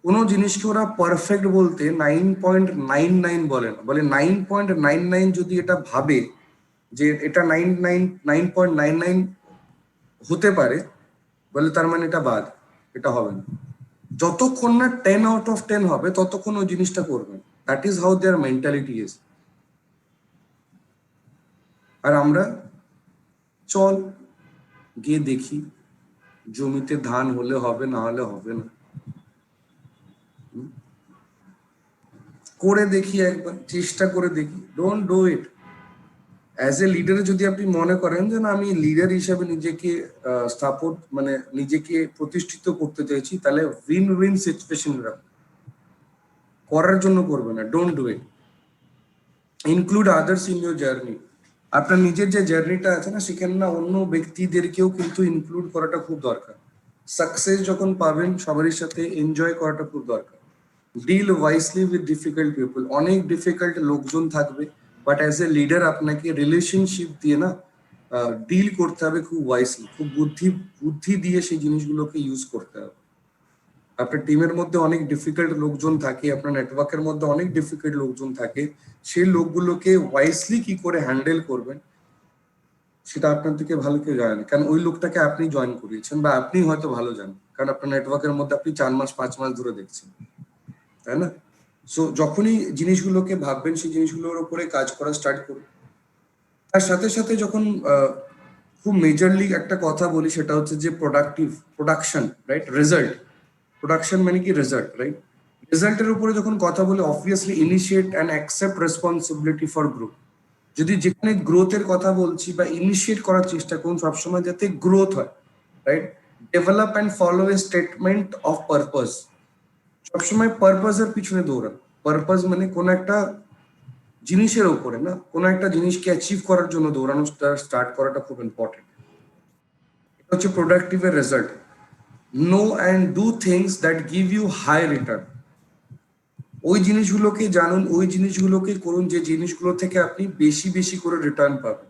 A: কোনো জিনিসকে ওরা পারফেক্ট বলতে 9.99 বলে না, বলে 9.99 যদি এটা ভাবে যে এটা 9.99 হতে পারে, বলে তার মানে এটা বাদ, এটা হবে না। যতক্ষণ না 10 আউট অফ 10 হবে ততক্ষণ ওই জিনিসটা করবেন। That is how their mentality is. আর আমরা চল গিয়ে দেখি, জমিতে ধান হলে হবে, না হলে হবে না, করে দেখি, একবার চেষ্টা করে দেখি। Don't do it. As a leader যদি আপনি মনে করেন যে না আমি লিডার হিসেবে নিজেকে মানে নিজেকে প্রতিষ্ঠিত করতে চাইছি, তাহলে উইন উইন সিচুয়েশন করার জন্য করবে না। Don't do it. Include others in your journey. আপনার নিজের যে জার্নিটা আছে না, সেখানে না অন্য ব্যক্তিদেরকেও কিন্তু ইনক্লুড করাটা খুব দরকার। সাকসেস যখন পাবেন সবারই সাথে এনজয় করাটা খুব দরকার। Deal wisely with difficult people. অনেক ডিফিকাল্ট লোকজন থাকবে, বাট অ্যাজ এ লিডার আপনাকে রিলেশনশিপ দিয়ে না ডিল করতে হবে খুব ওয়াইসলি, খুব বুদ্ধি দিয়ে সেই জিনিসগুলোকে ইউজ করতে হবে। আপনার টিমের মধ্যে অনেক ডিফিকাল্ট লোকজন থাকে, আপনার নেটওয়ার্কের মধ্যে অনেক ডিফিকাল্ট লোকজন থাকে, সেই লোকগুলোকে ওয়াইসলি কি করে হ্যান্ডেল করবেন সেটা আপনার থেকে ভালো কেউ জানে না। কারণ ওই লোকটাকে আপনি জয়েন করিয়েছেন, বা আপনি হয়তো ভালো জানেন, কারণ আপনার নেটওয়ার্কের মধ্যে আপনি 4 মাস 5 মাস ধরে দেখছেন, তাই না? সো যখনই জিনিসগুলোকে ভাববেন, সেই জিনিসগুলোর উপরে কাজ করা স্টার্ট করুন। তার সাথে সাথে যখন খুব মেজরলি একটা কথা বলি, সেটা হচ্ছে যে প্রোডাকশন, রাইট? রেজাল্ট। প্রোডাকশন মানে কি? Result, right? রেজাল্টের উপরে যখন কথা বলি, obviously initiate and accept responsibility for growth. যদি যেখানে গ্রোথের কথা বলছি বা ইনিশিয়েট করার চেষ্টা করুন সবসময় যাতে গ্রোথ হয়, right? Develop and follow A statement of purpose. সবসময় পারপাসের পিছনে দৌড়ান। পারপাস মানে কোন একটা জিনিসের উপরে না, কোনো একটা জিনিসকে অ্যাচিভ করার জন্য দৌড়ানো স্টার্ট করাটা খুব ইম্পর্টেন্ট। এটা হচ্ছে প্রোডাক্টিভের result. Know and do things that give you high return. ওই জিনিসগুলোকে জানুন, ওই জিনিসগুলোকে করুন যে জিনিসগুলো থেকে আপনি বেশি বেশি করে রিটার্ন পাবেন।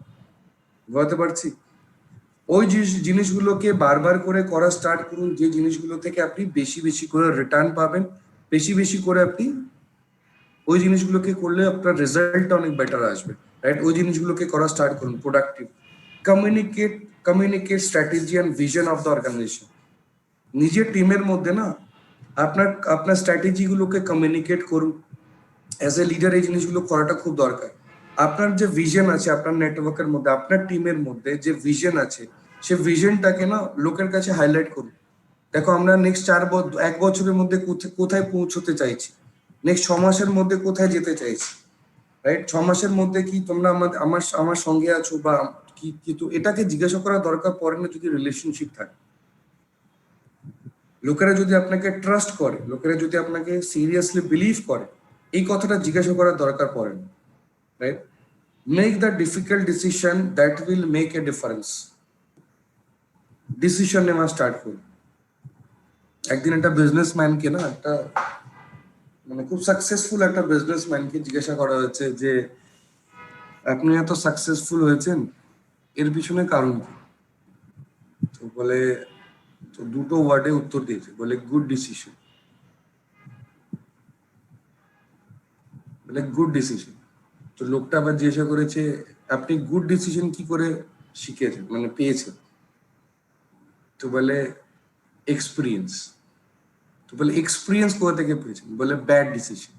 A: বুঝতে পারছি? ওই জিনিসগুলোকে বারবার করে করা স্টার্ট করুন যে জিনিসগুলো থেকে আপনি বেশি বেশি করে রিটার্ন পাবেন। বেশি বেশি করে আপনি ওই জিনিসগুলোকে করলে আপনার রেজাল্টটা অনেক বেটার আসবে, রাইট? ওই জিনিসগুলোকে করা স্টার্ট করুন। Productive. Communicate communicate strategy and vision of the organization. নিজের টিমের মধ্যে না আপনার আপনার স্ট্র্যাটেজিগুলোকে কমিউনিকেট করুন। অ্যাজ এ লিডার এই জিনিসগুলো করাটা খুব দরকার। আপনার যে ভিশন আছে আপনার নেটওয়ার্কের মধ্যে, আপনার টিমের মধ্যে যে ভিশন আছে, সে ভিশনটাকে না লোকের কাছে হাইলাইট করুন। দেখো আমরা নেক্সট 1 বছরের মধ্যে কোথায় পৌঁছতে চাইছি, নেক্সট 6 মাসের মধ্যে কোথায় যেতে চাইছি, রাইট? 6 মাসের মধ্যে কি তোমরা আমার আমার সঙ্গে আছো বা কি? কিন্তু এটাকে জিজ্ঞাসা করার দরকার পড়ে না যদি রিলেশনশিপ থাকে। লোকেরা যদি আপনাকে ট্রাস্ট করে, লোকেরা যদি আপনাকে সিরিয়াসলি বিলিভ করে, এই কথাটা জিজ্ঞাসা করার দরকার পড়ে না, right? Make the difficult decision that will make a difference. Decision নেওয়া স্টার্ট করুন। একদিন একটা বিজনেসম্যানকে না একটা মানে খুব সাকসেসফুল একটা বিজনেসম্যানকে জিজ্ঞাসা করা হয়েছে যে আপনি এত সাকসেসফুল হয়েছেন, এর পিছনে কারণ কি? তো বলে, তো দুটো ওয়ার্ডে উত্তর দিয়েছে, বলে গুড ডিসিশন। বলে গুড ডিসিশন। তো লোকটা আবার জিজ্ঞাসা করেছে আপনি গুড ডিসিশন কি করে শিখেছেন মানে পেয়েছেন? তো বলে এক্সপিরিয়েন্স। তো বলে এক্সপিরিয়েন্স কোথা থেকে পেয়েছেন? বলে ব্যাড ডিসিশন।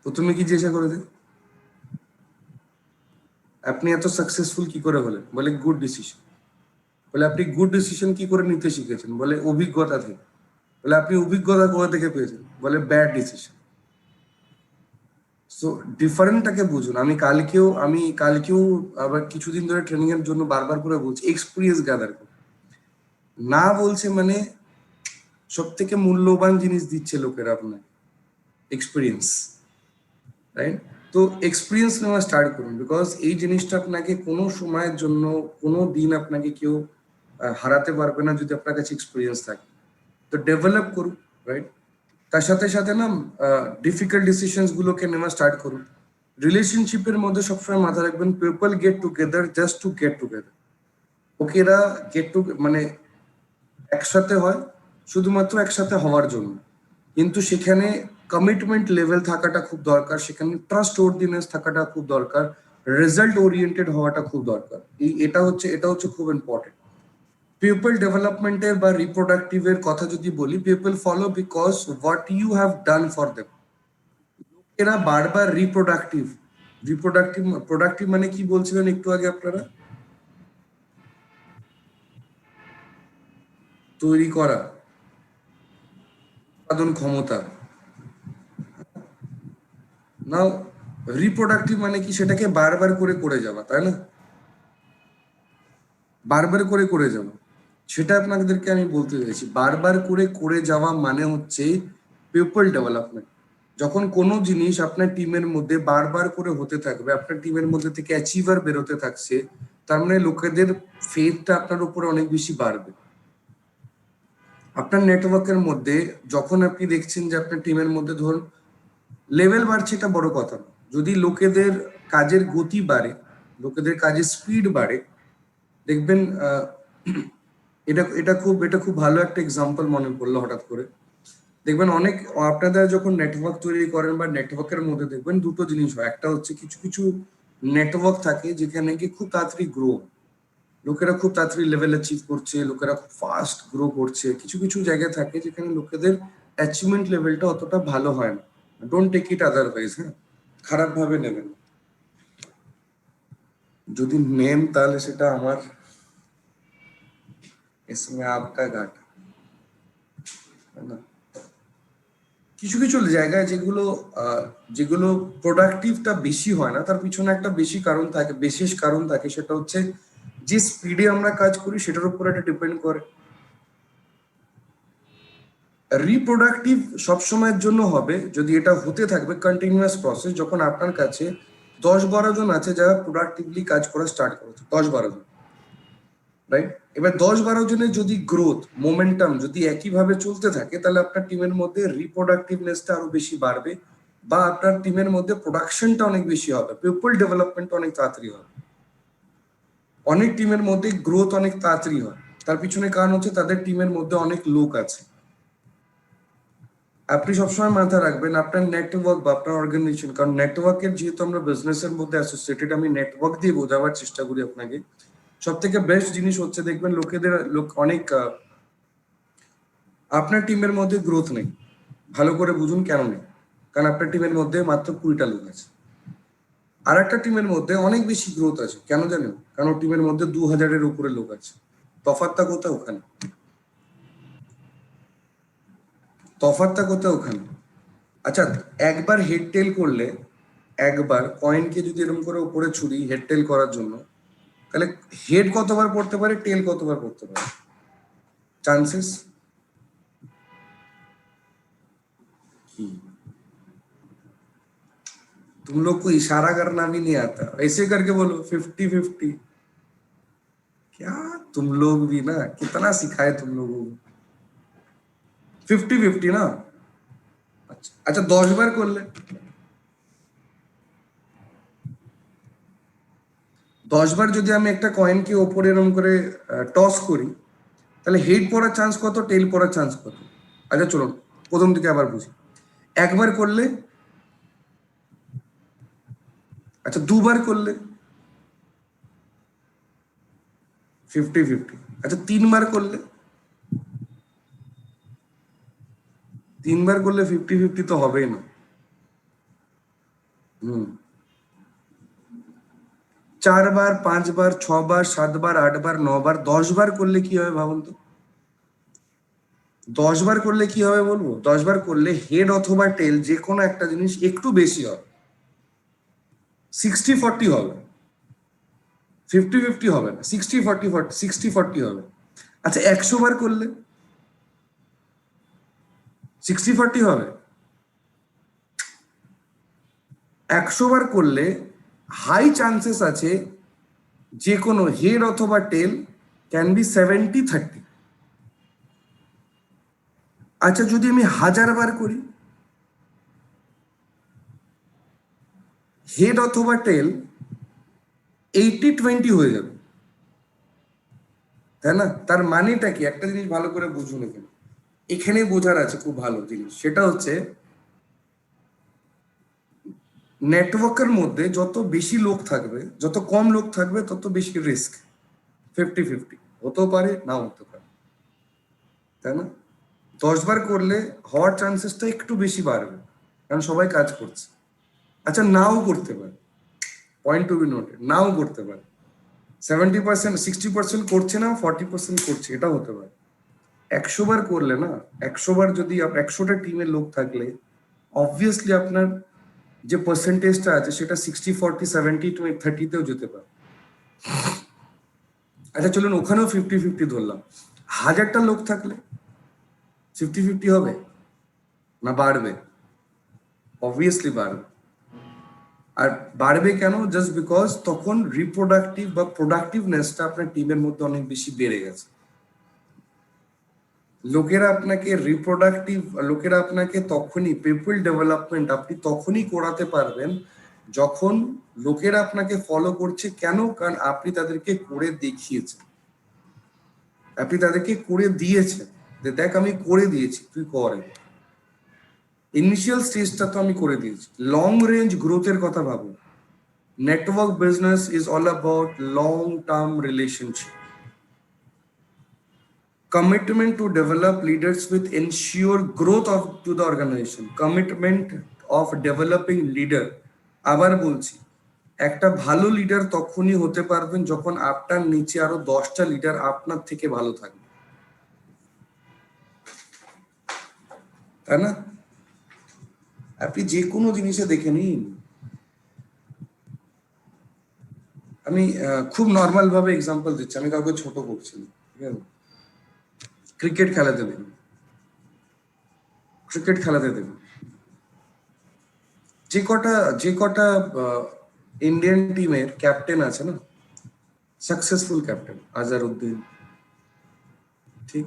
A: প্রথমে কি জিজ্ঞাসা করেছে আপনি এত সাকসেসফুল কি করে হলেন? বলে গুড ডিসিশন। বলে আপনি গুড ডিসিশন কি করে নিতে শিখেছেন? বলে অভিজ্ঞতা থেকে। বলে আপনি অভিজ্ঞতা কোথা থেকে পেয়েছেন? বলে ব্যাড ডিসিশন। সো ডিফারেন্টটাকে বুঝুন। আমি কালকেও আবার কিছুদিন ধরে ট্রেনিং এর জন্য বারবার করে বলছি এক্সপিরিয়েন্স গ্যাদার করুন। না বলছে মানে সব থেকে মূল্যবান জিনিস দিচ্ছে লোকেরা আপনাকে, এক্সপিরিয়েন্স, রাইট? তো এক্সপিরিয়েন্স নেওয়া স্টার্ট করুন, বিকজ এই জিনিসটা আপনাকে কোনো সময়ের জন্য কোনো দিন আপনাকে কেউ হারাতে পারবে না যদি আপনার কাছে এক্সপিরিয়েন্স থাকে। তো ডেভেলপ করুন, রাইট? তার সাথে সাথে না ডিফিকাল্ট ডিসিশনস গুলোকে নেওয়া স্টার্ট করুন। রিলেশনশিপের মধ্যে সবসময় মাথায় রাখবেন people get together just to get together. ওকেরা গেট টু মানে একসাথে হয় শুধুমাত্র একসাথে হওয়ার জন্য, কিন্তু সেখানে কমিটমেন্ট লেভেল থাকাটা খুব দরকার, সেখানে ট্রাস্ট ওয়ার্দিনেস থাকাটা খুব দরকার, রেজাল্ট ওরিয়েন্টেড হওয়াটা খুব দরকার। এটা হচ্ছে খুব ইম্পর্টেন্ট। পিপল ডেভেলপমেন্টের বা রিপ্রোডাক্টিভের কথা যদি বলি, people follow because what you have done for them. এরা বারবার রিপ্রোডাক্টিভ। প্রোডাক্টিভ মানে কি বলছিলেন একটু আগে আপনারা? তৈরি করা, উৎপাদন ক্ষমতা। নাও রিপ্রোডাক্টিভ মানে কি? সেটাকে বারবার করে করে যাওয়া, তাই না? বারবার করে করে যাওয়া, সেটা আপনাদেরকে আমি বলতে চাইছি। বারবার করে করে যাওয়া মানে হচ্ছে পিপল ডেভেলপমেন্ট। যখন কোনো জিনিস আপনার টিমের মধ্যে বারবার করে হতে থাকবে, আপনার টিমের মধ্যে থেকে অ্যাচিভার বেরোতে থাকছে, তার মানে লোকেদের ফেথটা আপনার উপরে অনেক বেশি বাড়বে। আপনার নেটওয়ার্কের মধ্যে যখন আপনি দেখছেন যে আপনার টিমের মধ্যে ধরুন লেভেল বাড়ছে, এটা বড় কথা না, যদি লোকেদের কাজের গতি বাড়ে, লোকেদের কাজের স্পিড বাড়ে, দেখবেন এটা খুব ভালো একটা এক্সাম্পল মনে পড়লো হঠাৎ করে। দেখবেন অনেক আপনারা যখন নেটওয়ার্ক তৈরি করেন বা নেটওয়ার্কের মধ্যে দেখবেন দুটো জিনিস হয়। একটা হচ্ছে কিছু কিছু নেটওয়ার্ক থাকে যেখানে কি খুব তাড়াতাড়ি গ্রো, লোকেরা খুব তাড়াতাড়ি লেভেল অ্যাচিভ করছে, লোকেরা খুব ফাস্ট গ্রো করছে। কিছু কিছু জায়গায় থাকে যেখানে লোকেদের অ্যাচিভমেন্ট লেভেলটা অতটা ভালো হয় না। ডোন্ট টেক ইট আদারওয়াইজ, হ্যাঁ, খারাপ ভাবে নেবেন। যদি নেন তাহলে সেটা আমার इसमें आपका घाटा, है ना? কিছু কিছু জায়গায় যেগুলো যেগুলো প্রোডাক্টিভটা বেশি হয় না, তার পিছনে একটা বিশেষ কারণ থাকে। সেটা হচ্ছে যে স্পিডে আমরা কাজ করি সেটার উপর এটা ডিপেন্ড করে। রিপ্রোডাক্টিভ সবসময়ের জন্য হবে যদি এটা হতে থাকবে কন্টিনিউয়াস প্রসেস, যখন আপনার কাছে 10-12 জন আছে যারা প্রোডাক্টিভলি কাজ করা স্টার্ট করেছে, 10-12 জন, রাইট? এবার 10-12 জনের যদি গ্রোথ মোমেন্টাম যদি একইভাবে চলতে থাকে, তাহলে আপনার টিমের মধ্যে রিপ্রোডাক্টিভনেসটা আরো বেশি বাড়বে, বা আপনার টিমের মধ্যে প্রোডাকশনটা অনেক বেশি হবে, পিপল ডেভেলপমেন্টটা অনেক তাড়াতাড়ি হবে। অনেক টিমের মধ্যে গ্রোথ অনেক তাড়াতাড়ি হয়, তার পিছনে কারণ হচ্ছে তাদের টিমের মধ্যে অনেক লোক আছে। আপনি সবসময় মাথায় রাখবেন আপনার নেটওয়ার্ক বা আপনার অর্গানাইজেশন, কারণ নেটওয়ার্কের যেহেতু আমরা বিজনেসের মধ্যে অ্যাসোসিয়েটেড, আমি নেটওয়ার্ক দিয়ে বোঝাবার চেষ্টা করি আপনাকে। সব থেকে বেস্ট জিনিস হচ্ছে দেখবেন অনেক আপনার টিমের মধ্যে গ্রোথ নেই। ভালো করে বুঝুন কেন নেই। কারণ আপনার টিমের মধ্যে মাত্র 20টা লোক আছে। আর একটা টিমের মধ্যে অনেক বেশি গ্রোথ আছে, কেন জানেন? কারণ টিমের মধ্যে 2000-এর উপরে লোক আছে। তফাৎটা কোথায়? ওখানে। তফাৎটা কোথায়? ওখানে। আচ্ছা, একবার হেড টেল করলে, একবার কয়েনকে যদি এরকম করে উপরে ছুরি হেড টেল করার জন্য, তাহলে হেড কতবার পড়তে পারে, টেল কতবার পড়তে পারে? চান্সেस কি? तुम लोग को इशारा करना भी नहीं आता, ऐसे करके बोलो 50-50। क्या तुम लोग भी ना, कितना सिखाए तुम लोगों को? 50-50 না? আচ্ছা আচ্ছা, 10 বার করলে, 10 বার যদি আমি একটা কয়েনকে ওপরে এরকম করে টস করি, তাহলে হেড পড়ার চান্স কত, টেল পড়ার চান্স কত? আচ্ছা চলুন প্রথম থেকে আবার বুঝি। একবার করলে আচ্ছা 2 বার করলে 50-50। আচ্ছা 3 বার করলে, 3 বার করলে 50-50 তো হবেই না। হুম। 4 বার, 5 বার, 6 বার, 7 বার, 8 বার, 9 বার, 10 বার করলে কি হবে ভাবুন তো। 10 বার করলে কি হবে বলবো? 10 বার করলে হেড অথবা টেল যে কোনো একটা জিনিস একটু বেশি হবে, 60-40 হবে, 50-50 হবে না, 60-40, 60-40 হবে। আচ্ছা 100 বার করলে 60-40 হবে। 100 বার করলে হাই চান্সেস আছে যে কোনো হেড অথবা টেল ক্যান বি 70-30। আচ্ছা যদি আমি 1000 বার করি, হেড অথবা টেল 80-20 হয়ে যাবে, তাই না? তার মানেটা কি? একটা জিনিস ভালো করে বুঝুন এখানে, এখানে বোঝার আছে খুব ভালো জিনিস, সেটা হচ্ছে নেটওয়ার্কের মধ্যে যত বেশি লোক থাকবে, যত কম লোক থাকবে, তত বেশি রিস্ক। 50-50 হতেও পারে, নাও হতে পারে, তাই না? 10 বার করলে হওয়ার চান্সেসটা একটু বেশি বাড়বে, কারণ সবাই কাজ করছে। আচ্ছা নাও করতে পারে, পয়েন্ট টু বি নোটেড, নাও করতে পারে। 70%, 60% করছে না, 40% করছে, এটাও হতে পারে। 100 বার করলে না, 100 বার যদি 100টা টিমের লোক থাকলে অবভিয়াসলি আপনার যে পার্সেন্টেজটা আছে সেটা 60-40, 70-30তেও যেতে পারে। আচ্ছা চলুন ওখানেও 50-50 ধরলাম, 1000টা লোক থাকলে 50-50 হবে না বাড়বে? অবভিয়াসলি বাড়বে। আর বাড়বে কেন? জাস্ট বিকজ তখন রিপ্রোডাক্টিভ বা প্রোডাক্টিভনেসটা আপনার টিমের মধ্যে অনেক বেশি বেড়ে গেছে। লোকেরা আপনাকে রিপ্রোডাক্টিভ, লোকেরা আপনাকে তখনই, পিপল ডেভেলপমেন্ট আপনি তখনই করাতে পারবেন যখন লোকেরা আপনাকে ফলো করছে। কেন? কারণ আপনি তাদেরকে করে দেখিয়েছেন, আপনি তাদেরকে করে দিয়েছেন, যে দেখ আমি করে দিয়েছি, তুই করে। ইনিশিয়াল স্টেজটা তো আমি করে দিয়েছি। লং রেঞ্জ গ্রোথের কথা ভাবুন। Network business is all about long term relationship, commitment to develop leaders with ensure growth of to the organization, commitment of developing leader। আবার বলছি, একটা ভালো লিডার তখনই হতে পারবেন যখন আপনার নিচে আরো 10টা লিডার আপনার থেকে ভালো থাকবে, তাই না? আপনি যে কোনো জিনিসে দেখে নিন, আমি খুব নর্মাল ভাবে এক্সাম্পল দিচ্ছি, আমি কাউকে ছোট করছি না, ঠিক আছে? ক্রিকেট খেলাতে দেখুন, ক্রিকেট খেলাতে দেখুন, যে কটা ইন্ডিয়ান টিমের ক্যাপ্টেন আছে না, সাকসেসফুল ক্যাপ্টেন, আজহারউদ্দিন, ঠিক?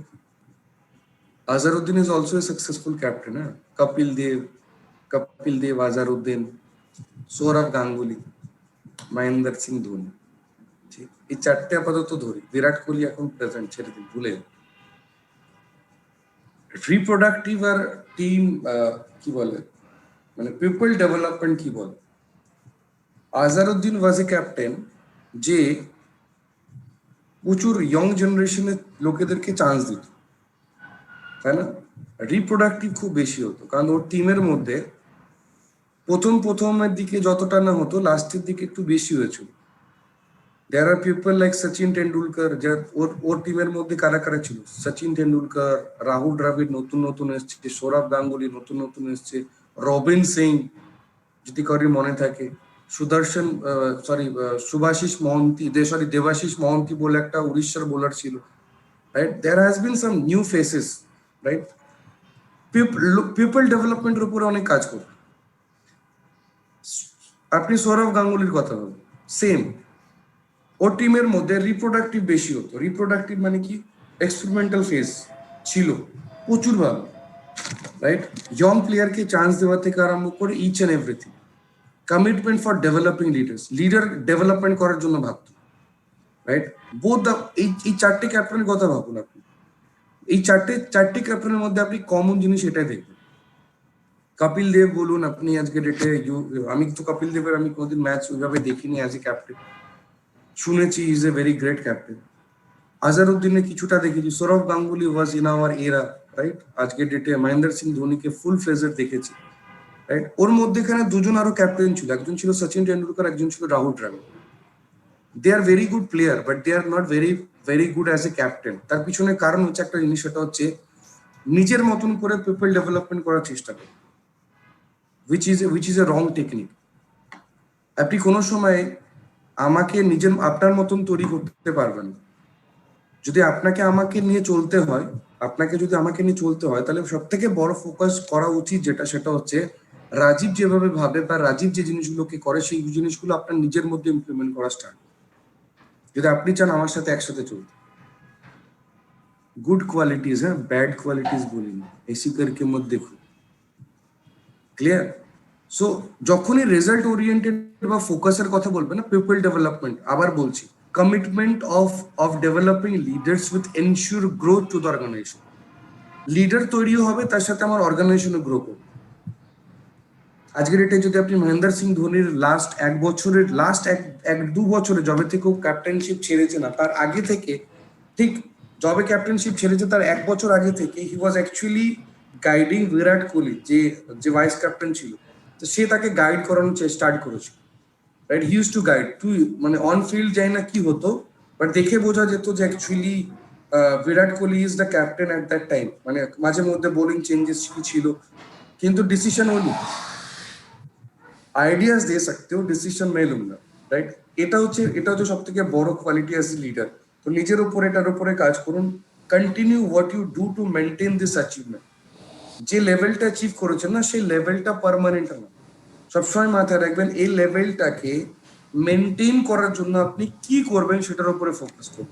A: Azharuddin is also a successful captain. হ্যাঁ, কপিল দেব, আজহারউদ্দিন, সৌরভ গাঙ্গুলি, মহেন্দ্র সিং ধোনি, ঠিক? এই চারটে আপাতত ধরি, বিরাট কোহলি এখন প্রেজেন্ট, ছেড়ে দিন, ভুলে। রিপ্রোডাক্টিভ আর টিম কি বলে, মানে পিপল ডেভেলপমেন্ট কি বলে। আজহারউদ্দিন ওয়াজ এ ক্যাপ্টেন যে প্রচুর ইয়ং জেনারেশনের লোকেদেরকে চান্স দিত, তাই না? রিপ্রোডাক্টিভ খুব বেশি হতো, কারণ ওর টিমের মধ্যে প্রথমের দিকে যতটা না হতো, লাস্টের দিকে একটু বেশি হয়েছিল। দেয়ার আর পিপল লাইক সচিন টেন্ডুলকার, যার ওর টিমের মধ্যে কারা কারা ছিল? সচিন টেন্ডুলকার, রাহুল দ্রাবিড় নতুন নতুন এসছে, সৌরভ গাঙ্গুলি নতুন নতুন এসছে, রবিন সিং যদি কারোর মনে থাকে, সুদর্শন, সরি, সুভাশিস মহন্তি, দেবাশিস মহন্তি বলে একটা উড়িষ্যার বোলার ছিল, right? There has been some new faces, right? People ডেভেলপমেন্টের উপরে অনেক কাজ করবে। আপনি সৌরভ গাঙ্গুলির কথা বলুন, সেম, ওর টিমের মধ্যে রিপ্রোডাক্টিভ বেশি হতো। রিপ্রোডাক্টিভ মানে কি? এক্সপেরিমেন্টাল ফেজ ছিল প্রচুর ভালো, রাইট? ইয়ং প্লেয়ারকে চান্স দেওয়া থেকে আরম্ভ করে each and everything, commitment for developing leaders, leader development করার জন্য ভাবতো, রাইট? বোথ দ্য, এই চারটে ক্যাপ্টেনের কথা ভাবুন আপনি, এই চারটে ক্যাপ্টেনের মধ্যে আপনি কমন জিনিস এটাই দেখবেন। কপিল দেব বলুন, আপনি আজকে ডেটে আমি তো কপিল দেবের আমি কোনোদিন ম্যাচ ওইভাবে দেখিনি অ্যাজ এ ক্যাপ্টেন, শুনেছি is a very great captain. আজহারউদ্দিনের কিছুটা দেখেছি, Sourav Ganguly was in our era, right? আজকে ডেটে মহেন্দ্র সিং ধোনিকে ফুল ফ্লেজের দেখেছি, রাইট? ওর মধ্যেখানে দুজন আরো ক্যাপ্টেন ছিল, একজন ছিল সচিন টেন্ডুলকার, একজন ছিল Rahul Dravid. They are very good player, but they are not very very good as a captain. তার পিছনে কারণ হচ্ছে একটা জিনিস, সেটা হচ্ছে নিজের মতন করে পিপল ডেভেলপমেন্ট করার চেষ্টা করে, which is a wrong technique. আপনি কোনো সময় আমাকে নিজের আপনার মতন তৈরি করতে পারবেন না। যদি আপনাকে আমাকে নিয়ে চলতে হয়, তাহলে সব থেকে বড় ফোকাস করা উচিত যেটা, সেটা হচ্ছে রাজীব যেভাবে ভাবে বা রাজীব যে জিনিসগুলোকে করে, সেই জিনিসগুলো আপনার নিজের মধ্যে ইমপ্লিমেন্ট করা স্টার্ট। যদি আপনি চান আমার সাথে একসাথে চলতে, গুড কোয়ালিটিজ, হ্যাঁ, ব্যাড কোয়ালিটিজ বলিনি, এসি করকে মত দেখো, ক্লিয়ার? সো যখনই রেজাল্ট ওরিয়েন্টেড বা ফোকাসের কথা বলবে না, পিপল ডেভেলপমেন্ট, আবার বলছি, commitment of developing leaders with ensure growth to the organization. Leader তৈরি হবে, তার সাথে আমার অর্গানাইজেশনও গ্রো করবে। আজকের ডেটে যদি আপনি মহেন্দ্র সিং ধোনির লাস্ট এক দু বছরে, যবে থেকে ক্যাপ্টেনশিপ ছেড়েছে না, তার আগে থেকে, ঠিক যবে ক্যাপ্টেনশিপ ছেড়েছে তার এক বছর আগে থেকে হি was actually guiding Virat Kohli, যে ভাইস ক্যাপ্টেন ছিল, তো সে তাকে গাইড করানো স্টার্ট করেছে, right? He use to guide, তুই মানে অন ফিল্ড যাই না কি হতো, বাট দেখে বোঝা যেত যে actually Virat Kohli is the captain at that time. মানে মাঝে মধ্যে বোলিং চেঞ্জেস কি ছিল, কিন্তু ডিসিশন ওনি, আইডিয়াস দিয়ে सकते हो, ডিসিশন मैं लूंगा, রাইট? এটা হচ্ছে সব থেকে বড় কোয়ালিটি অ্যাজ এ লিডার। তো নিজের উপর, এটার উপরে কাজ করুন, continue what you do to maintain this achievement. যে লেভেলটা অ্যাচিভ করেছেন না, সেই লেভেলটা পার্মানেন্ট না। সবসময় মাথায় রাখবেন, এই লেভেলটাকে মেনটেন করার জন্য আপনি কি করবেন সেটার উপরে ফোকাস করুন।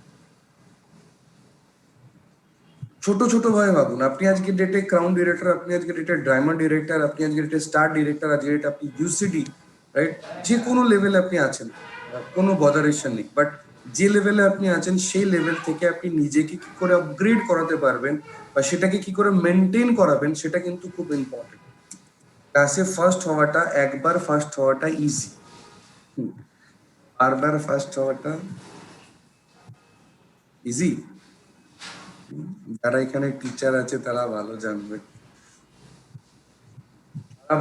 A: ছোট ছোট ভাবে ভাবুন, আপনি আজকে ডেটে ক্রাউন ডিরেক্টর, আপনি আজকে ডেটে ডায়মন্ড ডিরেক্টর, আপনি আজকে ডেটে স্টার ডিরেক্টর, আজকে ডেটে আপনি ইউসিডি, রাইট? যে কোনো লেভেলে আপনি আছেন, কোনো বদারেশন নেই, বাট যে লেভেলে আপনি আছেন সেই লেভেল থেকে আপনি নিজেকে কি করে আপগ্রেড করাতে পারবেন বা সেটাকে কি করে মেনটেন করাবেন, সেটা কিন্তু খুব ইম্পর্টেন্ট। ক্লাসে ফার্স্ট হওয়াটা, একবার ফার্স্ট হওয়াটা ইজি, বারবার ফার্স্ট হওয়াটা ইজি। যারা এখানে টিচার আছে তারা ভালো জানবে,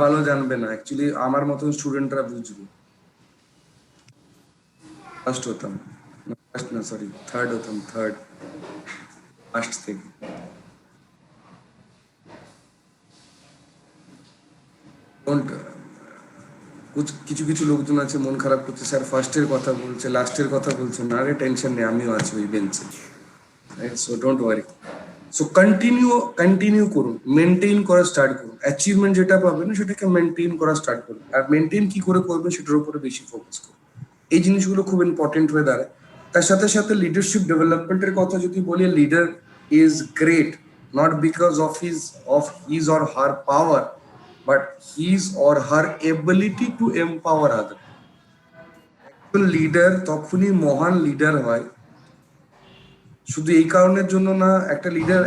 A: ভালো জানবে না, অ্যাকচুয়ালি আমার মতন স্টুডেন্টরা বুঝবে। ফার্স্ট হতাম, ফার্স্ট না, সরি, থার্ড হতাম, থার্ড, ফার্স্ট থেকে। ডোন্ট, কিছু কিছু লোকজন আছে মন খারাপ করছে, স্যার ফার্স্টের কথা বলছে, লাস্টের কথা বলছে না। আরে টেনশন নেই, আমিও আছি ওই বেঞ্চে, so don't worry. So continue করুন, মেনটেন করা স্টার্ট করুন। অ্যাচিভমেন্ট যেটা পাবেন সেটাকে মেনটেন করা স্টার্ট করুন, আর মেনটেন কি করে করবেন সেটার উপরে বেশি ফোকাস করুন। এই জিনিসগুলো খুব ইম্পর্টেন্ট হয়ে দাঁড়ায়। তার সাথে সাথে লিডারশিপ ডেভেলপমেন্টের কথা যদি বলি, leader is great not because of his or her power, but his or her ability to empower other. একজন লিডার তখনই মহান লিডার হয় শুধু এই কারণের জন্য না,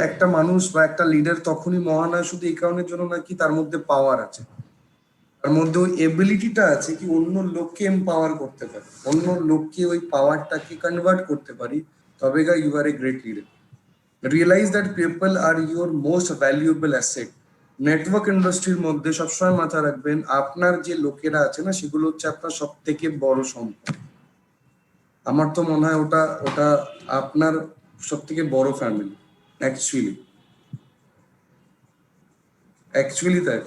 A: একটা মানুষ বা একটা লিডার তখনই মহান হয় শুধু এই কারণের জন্য না কি তার মধ্যে পাওয়ার আছে, তার মধ্যে ওই এবিলিটিটা আছে কি অন্য লোককে এম্পাওয়ার করতে পারে, অন্য লোককে ওই পাওয়ারটাকে কনভার্ট করতে পারি, তবে you are a great leader. Realize that people are your most valuable asset. Network ইন্ডাস্ট্রির মধ্যে সবসময় মাথা রাখবেন, আপনার যে লোকেরা আছে না, সেগুলো হচ্ছে আপনার সব থেকে বড় সম্পদ। আমার তো মনে হয় ওটা ওটা আপনার সব থেকে বড় ফ্যামিলি অ্যাকচুয়ালি। তাই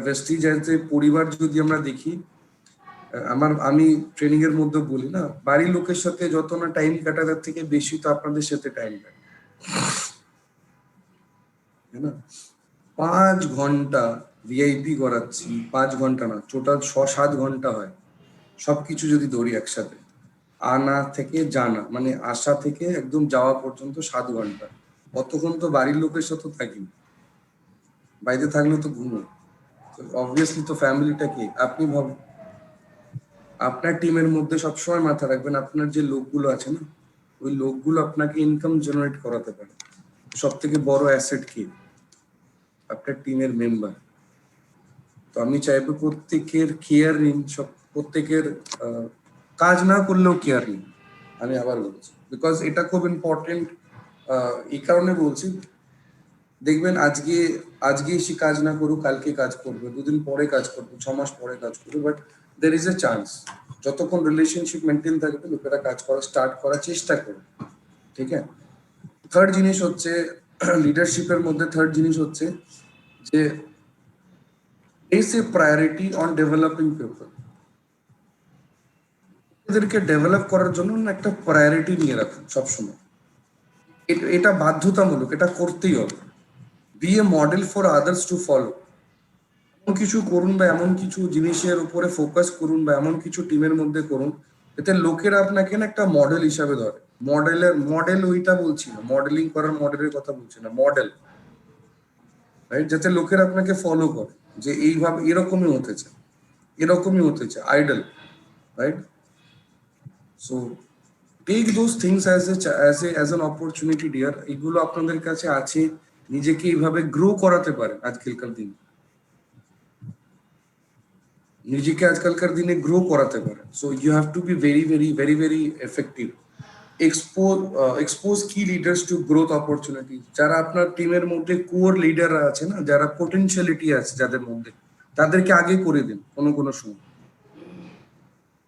A: ভেস্টিজ অ্যাজ এ পরিবার যদি আমরা দেখি, আমি ট্রেনিং এর মধ্যে বলি না, বাড়ির লোকের সাথে যত না টাইম কাটানোর থেকে বেশি তো আপনাদের সাথে টাইম কাটে, তাই না? 5 ঘন্টা ভিআইপি করাচ্ছি, 5 ঘন্টা না, টোটাল 6-7 ঘন্টা হয় সবকিছু যদি ধরি একসাথে। আনা থেকে জানা, মানে আসা থেকে একদম যাওয়া পর্যন্ত 7 ঘন্টা। অতক্ষণ তো বাড়ির লোকের সাথে থাকি, বাইরে থাকলে তো ঘুমো। অবভিয়াসলি তো ফ্যামিলিটা কি, আপনি ভাবুন, আপনার টিমের মধ্যে সবসময় মাথা রাখবেন, আপনার যে লোকগুলো আছে না, ওই লোকগুলো আপনাকে ইনকাম জেনারেট করাতে পারে। সব থেকে বড় অ্যাসেট কি? আপনার টিমের মেম্বার। তো আমি চাইবো প্রত্যেকের কেয়ার নিন, সব প্রত্যেকের কাজ না করলেও কেয়ার নিন। আমি আবার বলছি, বিকজ এটা খুব ইম্পর্টেন্ট। এই কারণে বলছি, দেখবেন আজকে আজকে সে কাজ না করুক, কালকে কাজ করবে, দুদিন পরে কাজ করবে, 6 মাস পরে কাজ করবে, but there is a chance. যতক্ষণ রিলেশনশিপ মেনটেন থাকবে লোকেরা কাজ করা স্টার্ট করার চেষ্টা করবে, ঠিক আছে? থার্ড জিনিস হচ্ছে লিডারশিপের মধ্যে থার্ড জিনিস হচ্ছে যে place a priority on developing people. এদেরকে ডেভেলপ করার জন্য না একটা প্রায়োরিটি নিয়ে রাখুন সবসময়। এটা বাধ্যতামূলক, এটা করতেই হবে। Be a model for others to follow. এমন কিছু করুন বা এমন কিছু জিনিসের উপরে ফোকাস করুন বা এমন কিছু টিমের মধ্যে করুন এতে লোকেরা আপনাকে না একটা মডেল হিসাবে ধরে। মডেল ওইটা বলছি না, মডেলিং করার মডেলের কথা বলছি না, মডেল, রাইট? যাতে লোকেরা আপনাকে ফলো করে যে এইভাবে এরকমই হতে চায়, এরকমই হতে চায়, idol, right? So take those things as an opportunity dear. এগুলো আপনাদের কাছে আছে, নিজেকে এইভাবে গ্রো করাতে পারে আজকালকার দিনে, নিজেকে আজকালকার দিনে গ্রো করাতে পারে। So you have to be very very very very effective. Expose key leaders to growth opportunity. যারা আপনার টিমের মধ্যে কোর লিডাররা আছে না, যারা পোটেনশিয়ালিটি আছে যাদের মধ্যে, তাদেরকে আগে করে দিন। কোনো কোনো সময়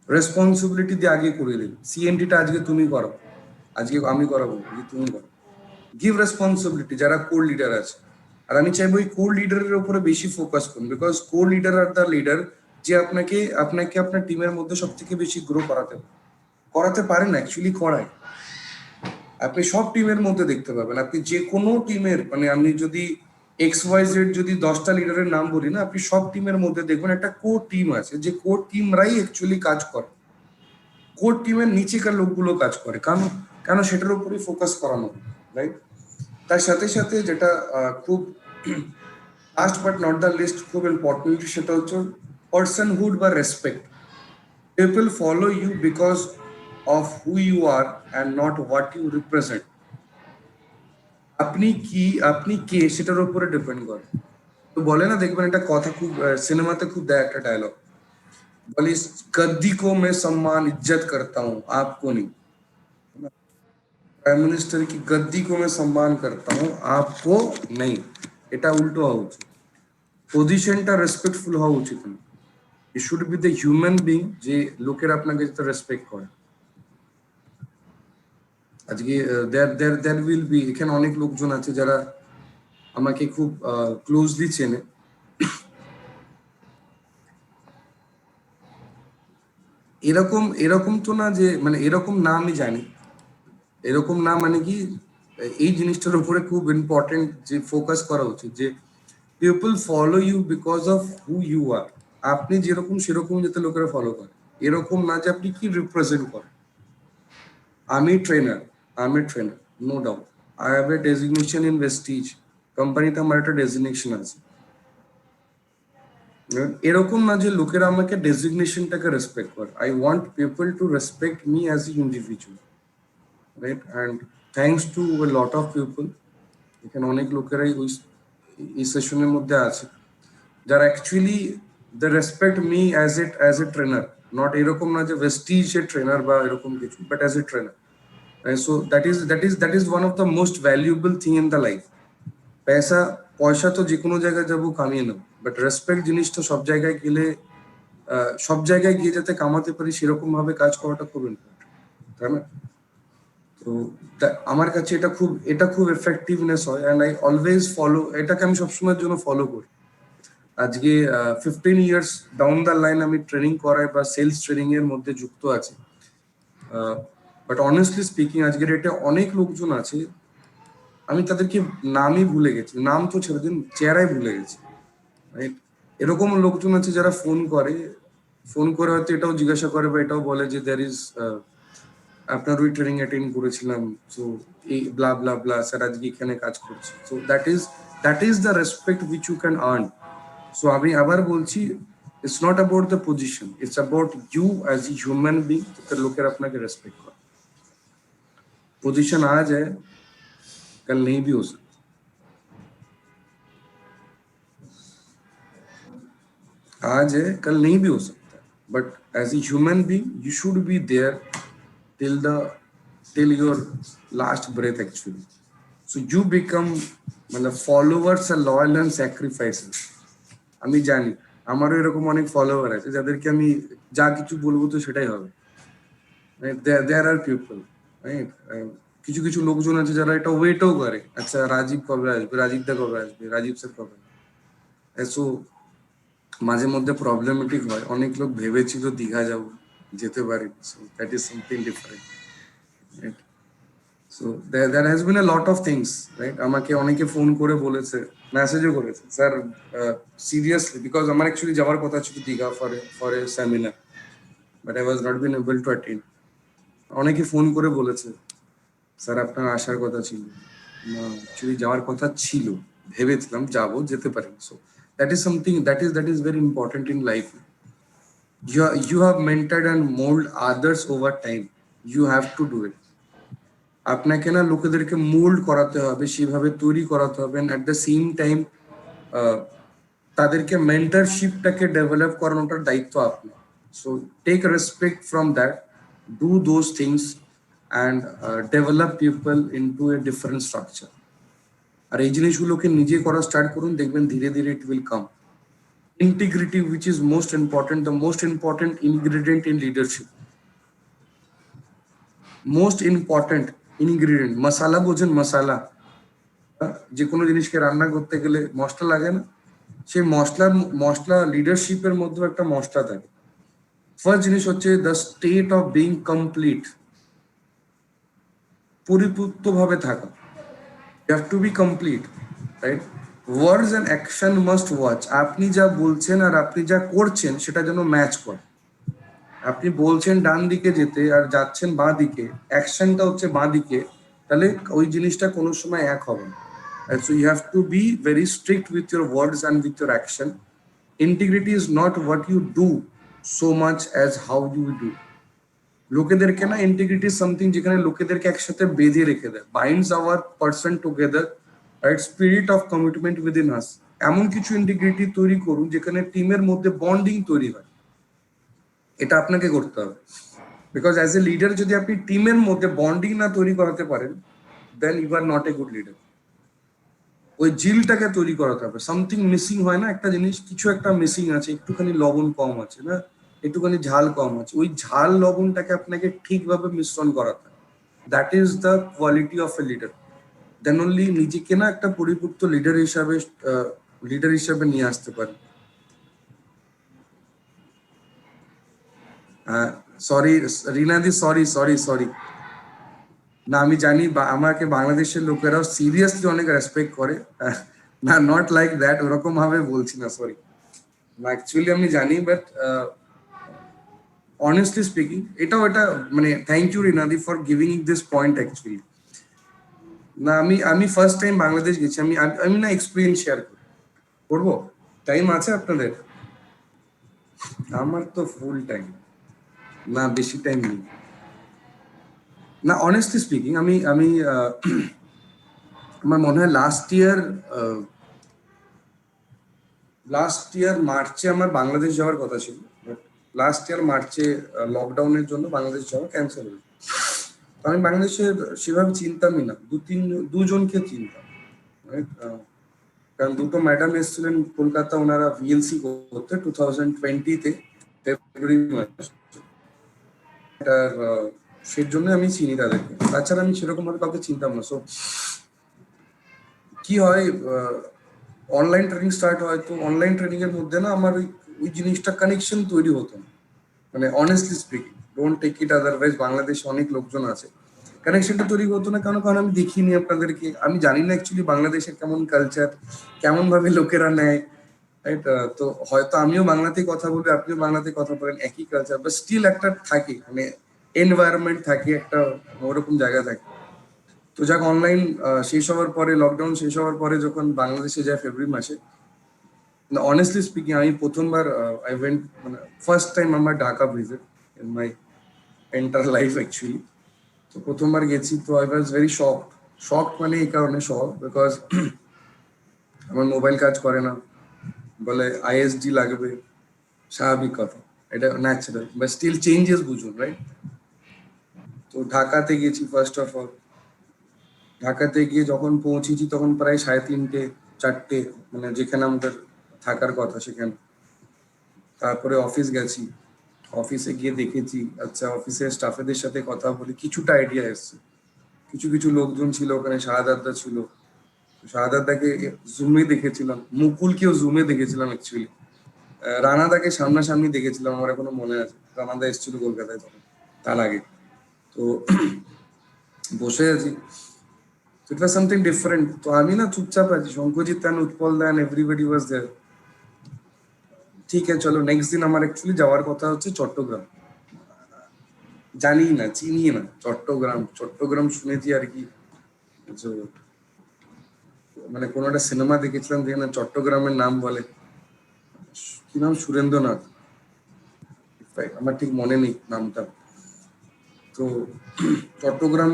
A: রেসপন্সিবিলিটি দিয়ে আগে করে দিন। সিএনটিটা আজকে তুমি করো, আজকে আমি করাবো, আজকে তুমি করো। গিভ রেসপন্সিবিলিটি যারা কোর লিডার আছে। আর আমি চাইবো এই কোর লিডারের উপরে বেশি ফোকাস করুন, because core leader are the leader যে আপনাকে আপনাকে আপনার টিমের মধ্যে সব থেকে বেশি গ্রো করাতে করাতে পারেন, অ্যাকচুয়ালি করায়। আপনি সব টিমের মধ্যে দেখতে পাবেন, আপনি যে কোনো টিমের মানে আমি যদি XYZ যদি 10টা লিডারের নাম বলি না, আপনি সব টিমের মধ্যে দেখবেন একটা কোর টিম আছে, যে কোর টিমরাই অ্যাকচুয়ালি কাজ করে, কোর টিমের নিচেকার লোকগুলো কাজ করে। কারণ কেন সেটার উপরই ফোকাস করানো, রাইট? তার সাথে সাথে যেটা খুব last but not the least খুব ইম্পর্টেন্ট, সেটা হচ্ছে পার্সনহুড বা respect. People follow you because of who you are and not what you represent. আপনি কি, আপনি কে, সেটার উপরে ডিপেন্ড করে। তো বলে না, দেখবেন একটা কথা খুব সিনেমাতে খুব দেয় একটা ডায়লগ, বলিস गद्दी को मैं सम्मान इज्जत करता हूँ आपको नहीं। প্রাইম মিনিস্টার কি गद्दी को मैं सम्मान करता हूँ आपको नहीं, এটা উল্টো হওয়া উচিত। পজিশনটা রেসপেক্টফুল হওয়া উচিত না। It should be the human being, যে লোকেরা আপনাকে যাতে রেসপেক্ট করে। আজকে দেয়ার উইল বি, এখানে অনেক লোকজন আছে যারা আমাকে খুব ক্লোজলি চেনে। এরকম এরকম তো না যে মানে এরকম না, আমি জানি এরকম না মানে কি, এই জিনিসটার উপরে খুব ইম্পর্টেন্ট যে ফোকাস করা উচিত, যে people follow you because of who you are. আপনি যেরকম সেরকম যাতে লোকেরা ফলো করে, এরকম না যে আপনি কি রিপ্রেজেন্ট করেন। আমি trainer, no doubt. I have a designation in Vestige, কোম্পানিতে আমার একটা ডেজিগনেশন আছে। এরকম না যে লোকেরা আমাকে ডেজিগনেশনটাকে রেসপেক্ট করে। I want people to respect me as a individual, right? And thanks to a lot of people, এখানে অনেক লোকেরাই ওই এই সেশনের মধ্যে আছে যারা actually they respect me as a trainer. Not এরকম না যে ভেস্টিজ এ ট্রেনার বা এরকম কিছু, but as a trainer. So that is one of the most valuable thing in the life. পয়সা তো যে কোনো জায়গায় যাবো কামিয়ে নেবো, বাট রেসপেক্ট জিনিসটা সব জায়গায় গেলে, সব জায়গায় গিয়ে যাতে কামাতে পারি সেরকম ভাবে কাজ করাটা খুব ইম্পর্টেন্ট, তাই না? তো আমার কাছে এটা খুব এফেক্টিভনেস হয়, অ্যান্ড আই অলওয়েজ ফলো, এটাকে আমি সবসময়ের জন্য ফলো করি। আজকে 15 ইয়ার্স ডাউন দ্য লাইন আমি ট্রেনিং করাই বা সেলস ট্রেনিং এর মধ্যে যুক্ত আছি। বাট অনেস্টলি স্পিকিং আজকের ডেটে অনেক লোকজন আছে, আমি তাদেরকে নামই ভুলে গেছি, নাম তো ছেড়ে দিন, চেহারাই ভুলে গেছি, রাইট? এরকম লোকজন আছে যারা ফোন করে হয়তো এটাও জিজ্ঞাসা করে বা এটাও বলে যে দ্যার ইজ আপনার ওই ট্রেনিং অ্যাটেন্ড করেছিলাম, সো এই ব্লা ব্লা ব্লা স্যার আজকে এখানে কাজ করছি। So that is the respect which you can earn. So আমি আবার বলছি, it's not about the position, it's about you as a human being, যাতে লোকের আপনাকে রেসপেক্ট করে। पोजीशन आज है, कल नहीं भी हो सकती। आज है कल नहीं भी हो सकता, but as a human being you should be there till the till your last breath actually. So you become मतलब followers are loyal and sacrifices. আমি জানি আমারও এরকম অনেক ফলোয়ার আছে যাদেরকে আমি যা কিছু বলবো তো সেটাই হবে। দেয়ার আর পিপল, রাইট? কিছু কিছু লোকজন আছে যারা এটা ওয়েটও করে, আচ্ছা রাজীব কবে আসবে, রাজীব দা কবে আসবে, রাজীব স্যার কবে। সো মাঝে মধ্যে প্রবলেমেটিক হয়, অনেক লোক ভেবেছিল দীঘা যাবো, যেতে পারি, so that is something different, right? So there has been a lot of things, right? আমাকে অনেকে ফোন করে বলেছে, মেসেজও করেছে, স্যার সিরিয়াসলি, বিকজ আমার অ্যাকচুয়ালি যাওয়ার কথা ছিল Digha for a seminar, but I was not been able to attend. অনেকে ফোন করে বলেছে, স্যার আপনার আসার কথা ছিল না, অ্যাকচুয়ালি যাওয়ার কথা ছিল, ভেবেছিলাম যাবো, যেতে পারি। So that is something that is very important in life. You have mentored and mold others over time. You have to do it. আপনাকে না লোকেদেরকে মোল্ড করাতে হবে, সেভাবে তৈরি করাতে হবে, অ্যাট দ্য সেম টাইম তাদেরকে মেন্টরশিপটাকে ডেভেলপ করানোটার দায়িত্ব আপনার। So take respect from that, do those things and develop people into a different structure. আর এই জিনিসগুলোকে নিজে করা স্টার্ট করুন, দেখবেন ধীরে ধীরে it will come. Integrity, which is most important, the most important ingredient in leadership, most important ingredient, মশালা বোঝেন? মশালা, যে কোনো জিনিসকে রান্না করতে গেলে মশলা লাগে না? সেই মশলা লিডারশিপের মধ্যে একটা মশলা থাকে। ফার্স্ট জিনিস হচ্ছে the state of being complete, পরিপূর্তভাবে থাকা। You have to be complete, right? Words and action must watch. আপনি যা বলছেন আর আপনি যা করছেন সেটা যেন ম্যাচ করে। আপনি বলছেন ডান দিকে যেতে আর যাচ্ছেন বাঁ দিকে, অ্যাকশনটা হচ্ছে বাঁ দিকে, তাহলে ওই জিনিসটা কোনো সময় এক হবে না। So you have to be very strict with your words and with your action. Integrity is not what you do so much as how you do. লোকেদেরকে না, ইন্টিগ্রিটি ইজ সামথিং যেখানে লোকেদেরকে একসাথে বেঁধে রেখে দেয়, binds our person together, right? Spirit of commitment within us. এমন কিছু ইন্টিগ্রিটি তৈরি করুন যেখানে টিমের মধ্যে বন্ডিং তৈরি হয়, এটা আপনাকে করতে হবে। বিকজ অ্যাজ এ লিডার যদি আপনি টিমের মধ্যে বন্ডিং না তৈরি করাতে পারেন, then you are not a good leader. ওই জিলটাকে তৈরি করাতে হবে। সামথিং মিসিং হয় না, একটা জিনিস কিছু একটা মিসিং আছে, একটুখানি লবণ কম আছে না, একটুখানি ঝাল কম আছে, ওই ঝাল লবণটাকে আপনাকে ঠিকভাবে মিশ্রণ করাতে হবে। That is the quality of a leader. Then only নিজেকে না একটা পরিপূর্ত লিডার হিসাবে নিয়ে আসতে পারে। Sorry Rinadi, sorry sorry sorry, না আমি জানি আমাকে বাংলাদেশের লোকেরাও সিরিয়াসলি অনেক রেসপেক্ট করে, না নট লাইক দ্যাট, ওরকম ভাবে বলছি না, সরি। অ্যাকচুয়ালি আমি জানি, বাট অনেস্টলি স্পিকিং এটা মানে থ্যাংক ইউ রিনাদি for giving this point actually. না আমি ফার্স্ট টাইম বাংলাদেশ গেছি, আমি আমি না এক্সপিরিয়েন্স শেয়ার করবো। টাইম আছে আপনাদের? আমার তো ফুল টাইম, না বেশি টাইম নেই। না অনেস্টলি স্পিকিং আমি আমি আমার মনে হয় লাস্ট ইয়ার মার্চে আমার বাংলাদেশ যাওয়ার কথা ছিল, লাস্ট ইয়ার মার্চে লকডাউনের জন্য বাংলাদেশ যাওয়া ক্যান্সেল হয়েছে। আমি বাংলাদেশের সেভাবে চিনতামই না, দুজনকে চিনতাম, কারণ দুটো ম্যাডাম এসেছিলেন কলকাতা, ওনারা ভিএলসি করতে 2020-তে ফেব্রুয়ারি মাসে, সেই জন্য আমি চিনি তাদেরকে, তাছাড়া আমি সেরকম ভাবে কাউকে চিনতাম না। সো কি হয়, অনলাইন ট্রেনিং স্টার্ট হয়, তো অনলাইন ট্রেনিং এর মধ্যে না আমার ওই জিনিসটা কানেকশন তৈরি হতো না, মানে honestly speaking, don't take it otherwise, বাংলাদেশে অনেক লোকজন আছে, কানেকশনটা তৈরি হতো না। কারণ আমি দেখিনি আপনাদেরকে, আমি জানি না অ্যাকচুয়ালি বাংলাদেশের কেমন কালচার, কেমন ভাবে লোকেরা নেয়, রাইট? তো হয়তো আমিও বাংলাতে কথা বলি, আপনিও বাংলাতে কথা বলেন, একই কালচার, বাট স্টিল একটা থাকে, মানে এনভায়রনমেন্ট থাকে, একটা ওরকম জায়গা থাকে। তো যাক, অনলাইন শেষ হওয়ার পরে, লকডাউন শেষ হওয়ার পরে যখন বাংলাদেশে যায় ফেব্রুয়ারি মাসে, অনেস্টলি স্পিকিং আমি প্রথমবার আই ওয়েন্ট, মানে ফার্স্ট টাইম আমার Dhaka visit in my enter life actually. তো প্রথমবার গেছি, তো আই ওয়াজ ভেরি শকড, মানে এই কারণে শক, বিকজ আমার মোবাইল কাজ করে না, বলে আইএসডি লাগবে, স্বাভাবিক কথা, এটা ন্যাচারাল, বাট স্টিল চেঞ্জেস বুঝুন, রাইট? তো ঢাকাতে গেছি ফার্স্ট অফ অল। ঢাকাতে গিয়ে যখন পৌঁছেছি তখন প্রায় 3:30 4টে, মানে যেখানে আমাদের থাকার কথা সেখানে। তারপরে অফিস গেছি, অফিসে গিয়ে দেখেছি, আচ্ছা অফিসের স্টাফেদের সাথে কথা বলে কিছুটা আইডিয়া এসছে। কিছু কিছু লোকজন ছিল ওখানে, শাহাদাতদা ছিল, শাহাদাতদাকে জুমে দেখেছিলাম, মুকুলকেও জুমে দেখেছিলাম অ্যাকচুয়ালি। রানাদাকে সামনাসামনি দেখেছিলাম, আমার এখনো মনে আছে, রানাদা এসেছিল কলকাতায় তখন, তার আগে। তো বসে আছি, ইট ওয়াজ সামথিং ডিফারেন্ট। তো আমি না চুপচাপ আছি, শঙ্করজিৎ দেন, উৎপল দেন, এভরিবডি ওয়াজ দেয়ার। ঠিক আছে চলো, নেক্সট দিন আমার অ্যাকচুয়ালি যাওয়ার কথা হচ্ছে চট্টগ্রাম। জানি না, চিনি না চট্টগ্রাম, চট্টগ্রাম শুনেছি আর কি, মানে কোনো একটা সিনেমা দেখেছিলাম যেখানে চট্টগ্রামের নাম বলে, কি নাম, সুরেন্দ্রনাথ, আমার ঠিক মনে নেই নামটা। তো চট্টগ্রাম,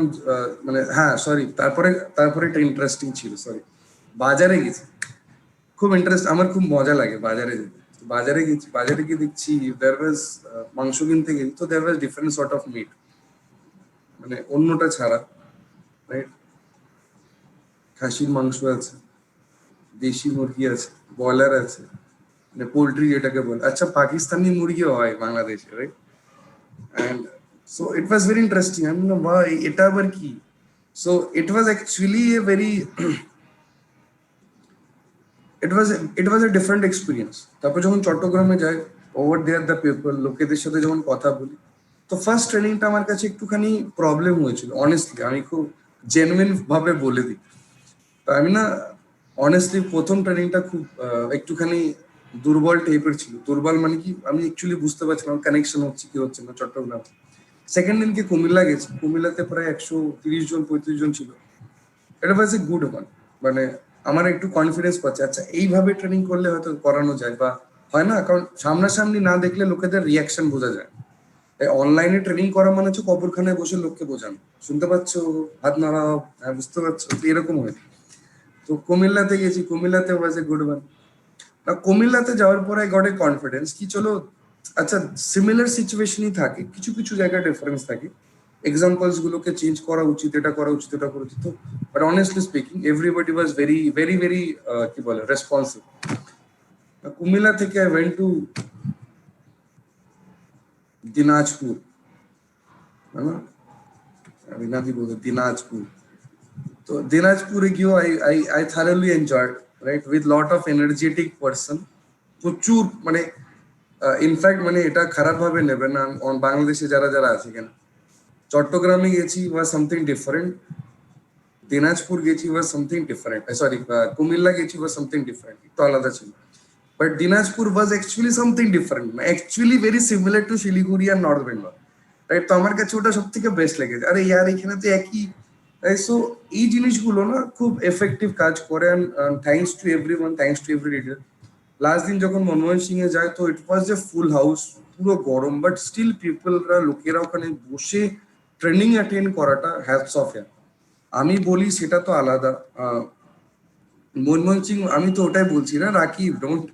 A: মানে হ্যাঁ সরি, তারপরে তারপরে একটা ইন্টারেস্টিং ছিল, সরি, বাজারে গেছি, খুব ইন্টারেস্ট, আমার খুব মজা লাগে বাজারে যেতে। বাজারে গেছি, বাজারে গিয়ে দেখছি দেয়ার ওয়াজ, মাংস কিনতে গেছি তো there was different sort of meat, মানে অন্যটা ছাড়া, রাইট? খাসির মাংস আছে, দেশি মুরগি আছে, ব্রয়লার আছে, মানে পোল্ট্রি যেটাকে বলে, আচ্ছা পাকিস্তানি মুরগিও হয় বাংলাদেশে, right? And so it was very interesting, আমি না ভাই এটা আবার কি। So it was actually a very, it was a different experience. তারপর যখন চট্টগ্রামে যাই, ওভার দেয়ার দ্য পিপল, লোকেদের সাথে যখন কথা বলি, তো ফার্স্ট ট্রেনিংটা আমার কাছে একটুখানি প্রবলেম হয়েছিল, অনেস্টলি আমি খুব জেনুইন ভাবে বলে দিই। তো আমি না অনেস্টলি প্রথম ট্রেনিংটা খুব একটুখানি দুর্বল টাইপের ছিল। দুর্বল মানে কি, আমি অ্যাকচুয়ালি বুঝতে পারছিলাম কানেকশন হচ্ছে কি হচ্ছে না চট্টগ্রাম। সেকেন্ড দিনকে কুমিল্লা গেছি, কুমিল্লাতে প্রায় 130 জন 35 জন ছিল। এটা ওয়াজ এ গুড ওয়ান, মানে আমার একটু কনফিডেন্স পাচ্ছে, আচ্ছা এইভাবে ট্রেনিং করলে হয়তো করানো যায়, বা হয় না, কারণ সামনাসামনি না দেখলে লোকেদের রিয়াকশন বোঝা যায়। অনলাইনে ট্রেনিং করা মানে হচ্ছে কবরখানায় বসে লোককে বোঝানো, শুনতে পাচ্ছ, হাত নাড়াও, হ্যাঁ বুঝতে পারছো, তো এরকম হয়। তো কুমিল্লাতে গেছি, কুমিল্লাতে ওয়াজ এ গুড ওয়ান। কুমিল্লাতে যাওয়ার পরে আই গট এ কনফিডেন্স কি চলো, আচ্ছা সিমিলার সিচুয়েশনই থাকে, কিছু কিছু জায়গায় ডিফারেন্স থাকে, এক্সাম্পলস গুলোকে চেঞ্জ করা উচিত, এটা করা উচিত, এটা করা উচিত। But honestly speaking everybody was very very very কি বলে রেসপন্সিভ। কুমিল্লা থেকে আই ওয়েন্ট টু দিনাজপুর, है ना, দিনাজপুর বলতে দিনাজপুর। তো দিনাজপুরে গিয়েও I thoroughly enjoyed, right, with lot of energetic person, প্রচুর, মানে ইনফ্যাক্ট মানে এটা খারাপ ভাবে নেবে না, বাংলাদেশে যারা যারা আছে কেন, চট্টগ্রামে গেছি ওয়াজ সামথিং ডিফারেন্ট, দিনাজপুর গেছি was something different, sorry Comilla গেছি ওয়াজ সামথিং ডিফারেন্ট, একটু আলাদা ছিল। But Dinajpur was actually something different, actually very similar to Siliguri আর নর্থ বেঙ্গল, রাইট? তো আমার কাছে ওটা সব থেকে বেস্ট লেগেছে, আরে ইয়ার এখানে তো একই। সো এই জিনিসগুলো না খুব এফেক্টিভ কাজ করে, thanks to every one, thanks to every leader. Last দিন যখন মনমোহন সিং এ যায়, তো ইট ওয়াজ এ ফুল হাউস, পুরো গরম, বাট স্টিল পিপলরা, লোকেরা ওখানে বসে ট্রেনিং অ্যাটেন্ড করাটা হ্যাটস অফ। আমি বলি সেটা তো আলাদা, মনমোহন সিং, আমি তো ওটাই বলছি না, রাকিব ডোন্ট,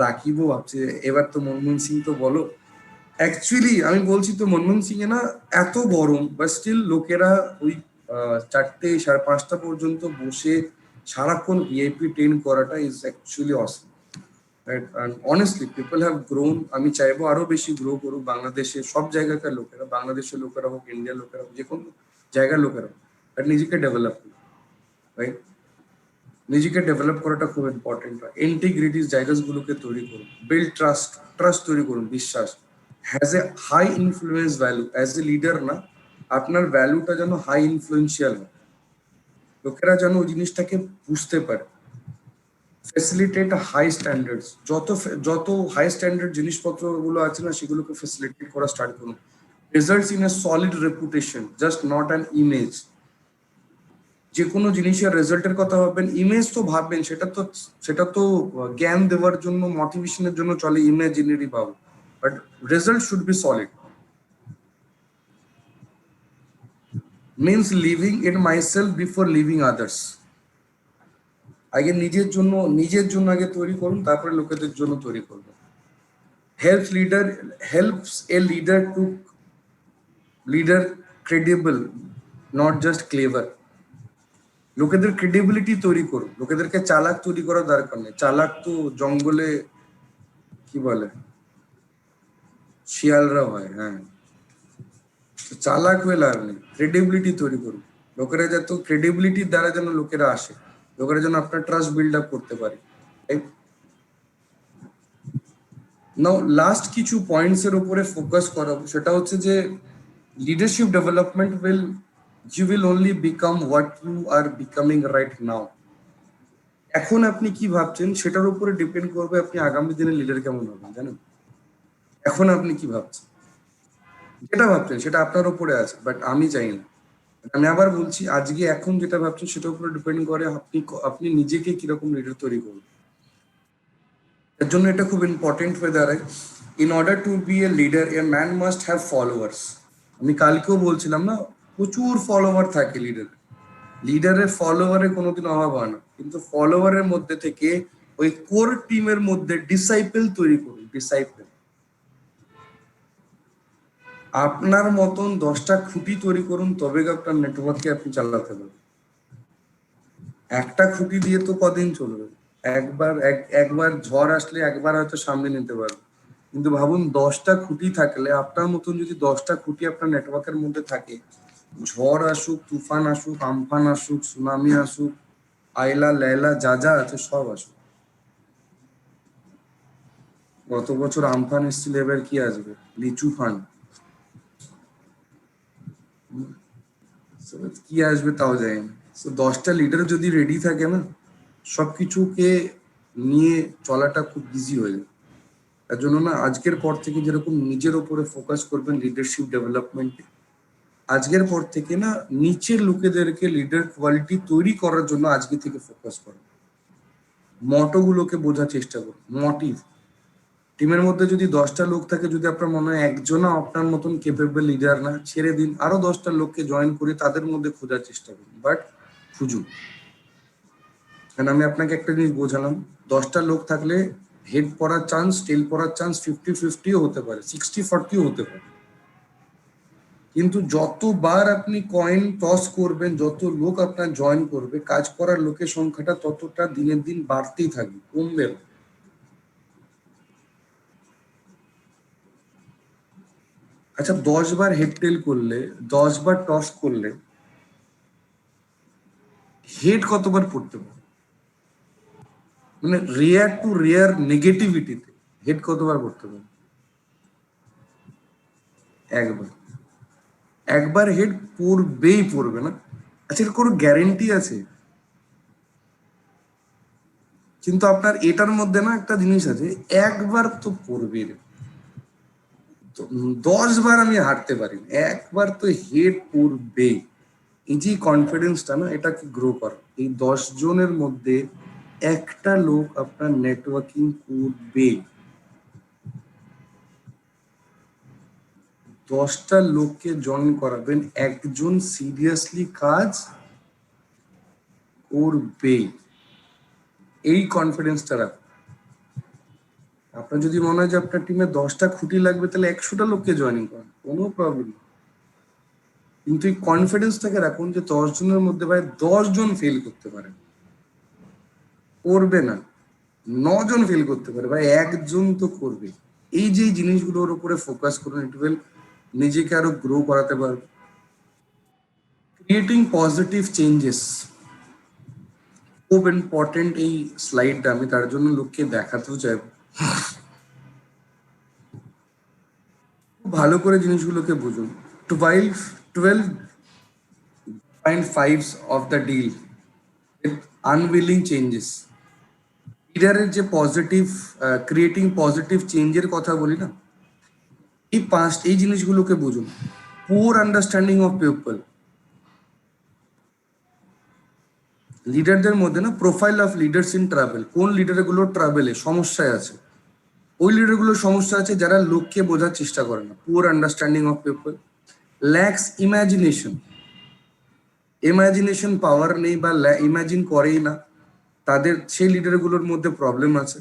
A: রাকিবও ভাবছে এবার তো মনমোহন সিং তো বলো। অ্যাকচুয়ালি আমি বলছি তো মনমোহন সিং এ না এত গরম, বা স্টিল লোকেরা ওই 4টে 5:30 পর্যন্ত বসে সারাক্ষণ ভিআইপি ট্রেন করাটা is actually Assam, right? And honestly people have grown, আমি চাইবো আরো বেশি গ্রো করুক বাংলাদেশে, সব জায়গাকার লোকেরা, বাংলাদেশের লোকেরা হোক, ইন্ডিয়ার লোকেরা হোক, যে কোনো জায়গার লোকেরা হোক, বাট নিজেকে ডেভেলপ করুক, রাইট? নিজেকে ডেভেলপ করাটা খুব ইম্পর্টেন্ট হয়, ইন্টিগ্রিটিস জায়গাগুলোকে তৈরি করুন, বিল্ড ট্রাস্ট, ট্রাস্ট তৈরি করুন, বিশ্বাস, has a high influence value as a leader না, আপনার ভ্যালুটা যেন হাই ইনফ্লুয়েন্সিয়াল হয়, লোকেরা যেন ওই জিনিসটাকে বুঝতে পারে। ফেসিলিটেট হাই স্ট্যান্ডার্ডস, যত যত হাই স্ট্যান্ডার্ড জিনিসপত্র গুলো আছে না, সেগুলোকে ফেসিলিটেট করা স্টার্ট করুন। Results in a solid reputation, just not an image. যে কোনো জিনিসের রেজাল্টের কথা ভাববেন, ইমেজ তো ভাববেন, সেটা তো জ্ঞান দেওয়ার জন্য, মোটিভেশনের জন্য চলে, ইমেজিনারি পাবো, but result should be solid. Means living it myself before living others. আগে নিজের জন্য আগে তৈরি করুন, তারপরে লোকেদের জন্য তৈরি করবেন। helps a leader to leader credible, not just clever. লোকেদের ক্রেডিবিলিটি তৈরি করুন, লোকেদেরকে চালাক তৈরি করার দরকার নেই। চালাক তো জঙ্গলে কি বলে শিয়ালরা হয়, হ্যাঁ। চালাক হয়ে লাভ নেই, ক্রেডিবিলিটি তৈরি করুন। লোকেরা যত ক্রেডিবিলিটির দ্বারা যেন লোকেরা আসে, লোকেরা যেন আপনার ট্রাস্ট বিল্ড আপ করতে পারে। নাও লাস্ট কিছু পয়েন্টস এর উপরে ফোকাস করাবো, সেটা হচ্ছে যে leadership development you will only become what you are becoming right now. এখন আপনি কি ভাবছেন সেটার উপরে ডিপেন্ড করবে আপনি আগামী দিনে লিডার কেমন হবেন, জানেন? এখন আপনি কি ভাবছেন, যেটা ভাবছেন সেটা আপনার উপরে আছে, বাট আমি চাই না। আমি আবার বলছি, আজকে এখন যেটা ভাবছেন সেটার উপরে ডিপেন্ড করে আপনি নিজেকে কিরকম লিডার তৈরি করবেন। এর জন্য এটা খুব ইম্পর্টেন্ট হয়ে দাঁড়ায়। In order to be a leader a man must have followers. আমি কালকেও বলছিলাম না, প্রচুর ফলোয়ার থাকে লিডারের ফলোয়ারের কোনোদিন অভাব হয় না, কিন্তু ফলোয়ারের মধ্যে থেকে ওই কোর টিমের মধ্যে ডিসাইপল তৈরি করুন। ডিসাইপল আপনার মতন 10টা খুঁটি তৈরি করুন, তবে আপনার নেটওয়ার্ককে আপনি চালাতে পারবেন। একটা খুঁটি দিয়ে তো কদিন চলবে? একবার ঝড় আসলে একবার হয়তো সামনে নিতে পারবে, কিন্তু ভাবুন 10টা খুঁটি থাকলে, আপনার মতন যদি 10টা খুঁটি আপনার নেটওয়ার্কের মধ্যে থাকে, ঝড় আসুক, তুফান আসুক, আমফান আসুক, সুনামি আসুক, আইলা লেলা যা যা আছে সব আসুক। গত বছর আমফান এসেছিল, এবার কি আসবে? লিচু ফান। কি আসবে তাও যায় না। 10টা লিডার যদি রেডি থাকে না, সবকিছুকে নিয়ে চলাটা খুব ইজি হয়ে যায়। তার জন্য না, আজকের পর থেকে যেরকম নিজের ওপরে ফোকাস করবেন লিডারশিপ ডেভেলপমেন্টে, আজকের পর থেকে না নিচের লোকেদেরকে লিডার কোয়ালিটি তৈরি করার জন্য আজকে থেকে ফোকাস করুন। মটোগুলোকে বোঝার চেষ্টা করুন। মোটিভ, টিমের মধ্যে যদি 10টা লোক থাকে, যদি আপনার মনে হয় একজনও আপনার মতন কেপেবল লিডার না, ছেড়ে দিন, আরো 10টা লোককে জয়েন করে তাদের মধ্যে খোঁজার চেষ্টা করুন, বাট খুঁজুন। কারণ আমি আপনাকে একটা জিনিস বোঝালাম, 10টা লোক থাকলে হেড পড়ার চান্স, টেল পড়ার চান্স 50-50ও হতে পারে, 60-40ও হতে পারে। কিন্তু যতবার আপনি কয়েন টস করবেন, যত লোক আপনার জয়েন করবে, কাজ করার লোকের সংখ্যাটা ততটা দিনের দিন বাড়তেই থাকবে, কমবে না। আচ্ছা, 10বার হেড টেল করলে, 10বার টস করলে হেড কতবার পড়তে পারে? মানে রেয়ার টু রেয়ার নেগেটিভিটিতে হেড কতবার পড়তে পারে? একবার। একবার হেড পড়বেই পড়বে না। আচ্ছা, এর কোনো গ্যারেন্টি আছে? কিন্তু আপনার এটার মধ্যে না একটা জিনিস আছে, একবার তো পড়বে। তো 10বার আমি হারতে পারি, একবার তো হেড পড়বেই। এই যে কনফিডেন্সটা না, এটাকে গ্রো করা। এই 10জনের মধ্যে একটা লোক আপনার নেটওয়ার্কিং করবে। 10টা লোককে জয়েন করাবেন, একজন সিরিয়াসলি কাজ করবে। এই কনফিডেন্সটা রাখুন। আপনার যদি মনে হয় যে আপনার টিমে 10টা খুঁটি লাগবে, তাহলে 100টা লোককে জয়েনিং করেন, কোনো প্রবলেম নেই। কিন্তু এই কনফিডেন্সটাকে রাখুন যে 10জনের মধ্যে ভাই 10জন ফেল করতে পারে, করবে না। 9জন ফেল করতে পারে, ভাই একজন তো করবে। এই যে জিনিসগুলোর উপরে ফোকাস করুন, ইট উইল নিজেকে আরো গ্রো করাতে পারবে। ক্রিয়েটিং পজিটিভ চেঞ্জেস খুব ইম্পর্টেন্ট। এই স্লাইডটা আমি তার জন্য লোককে দেখাতেও চাইব, খুব ভালো করে জিনিসগুলোকে বুঝুন। 12.5 of the deal with unwilling changes. লিডারের যে পজিটিভ, ক্রিয়েটিং পজিটিভ চেঞ্জের কথা বলি না, এই জিনিসগুলোকে বুঝুন। পুয়ার আন্ডারস্ট্যান্ডিং অফ পিপল, লিডারদের মধ্যে না profile of leaders in travel, কোন লিডারগুলো ট্রাভেলে সমস্যায় আছে, ওই লিডারগুলোর সমস্যা আছে যারা লোককে বোঝার চেষ্টা করে না। Poor understanding of people, lax imagination power নেই বা ইমাজিন করেই না, তাদের সেই লিডারগুলোর মধ্যে প্রবলেম আছে,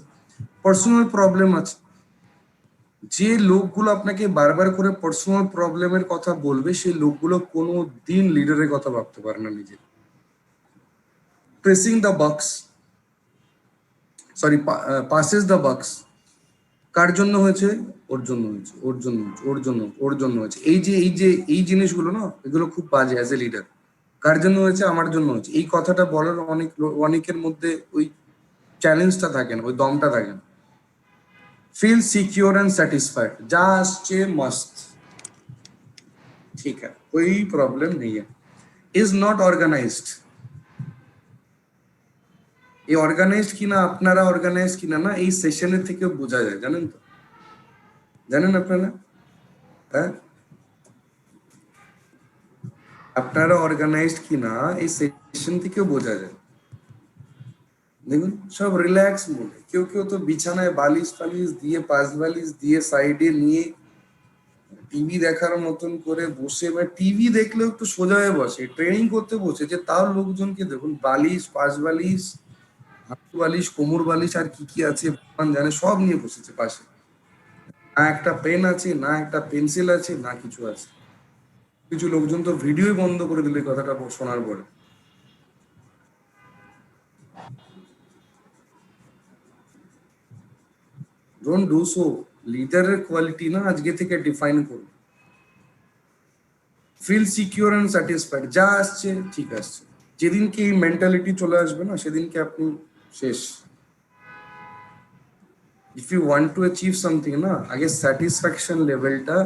A: পার্সোনাল প্রবলেম আছে। যে লোকগুলো আপনাকে বারবার করে পার্সোনাল প্রবলেমের কথা বলবে, সেই লোকগুলো কোনো দিন লিডারের কথা ভাবতে পারে না নিজে। প্রেসিং দ্য বাক্স, সরি, পাসেস দ্য বাক্স, কার জন্য হয়েছে? ওর জন্য হয়েছে, ওর জন্য হয়েছে, ওর জন্য, ওর জন্য হয়েছে। এই জিনিসগুলো না, এগুলো খুব বাজে অ্যাজ এ লিডার। কার জন্য হয়েছে? আমার জন্য হয়েছে। এই কথাটা বলার অনেকের মধ্যে ওই চ্যালেঞ্জটা থাকে না, ওই দমটা থাকে না। ফিল সিকিউর অ্যান্ড স্যাটিসফাইড, যা আসছে मस्त, ठीक है, कोई प्रॉब्लम नहीं है। इज नॉट ऑर्गेनाइज्ड, এই অর্গানাইজড কিনা, আপনারা অর্গানাইজড কিনা না, এই সেশনের থেকে বোঝা যায়, জানেন তো? জানেন আপনারা? হ্যাঁ, আপনারা অর্গানাইজড কিনা এই সেশন থেকে বোঝা যায়। দেখুন, সব রিল্যাক্স মোডে, কেউ কেউ তো বিছানায় বালিশ ফালিশ দিয়ে, পাশ বালিশ দিয়ে সাইডে নিয়ে টিভি দেখার মতন করে বসে, বা টিভি দেখলেও একটু সোজা হয়ে বসে, ট্রেনিং করতে বসেছে, তাও লোকজনকে দেখুন বালিশ, পাশ বালিশ, হাঁটু বালিশ, কোমর বালিশ, আর কি কি আছে ভগবান জানে, সব নিয়ে বসেছে পাশে। না একটা পেন আছে, না একটা পেন্সিল আছে, না কিছু আছে। কিছু লোকজন তো ভিডিওই বন্ধ করে দিল এই কথাটা শোনার পরে। Don't do so. লিডারের কোয়ালিটি না আজকে থেকে ডিফাইন করুন। ফিল সিকিউর অ্যান্ড স্যাটিসফাইড, যা আসছে ঠিক আসছে। যেদিনকে এই মেন্টালিটি চলে আসবে না, সেদিনকে আপনি শেষ। If you want to achieve something না, আগে স্যাটিসফ্যাকশন লেভেলটা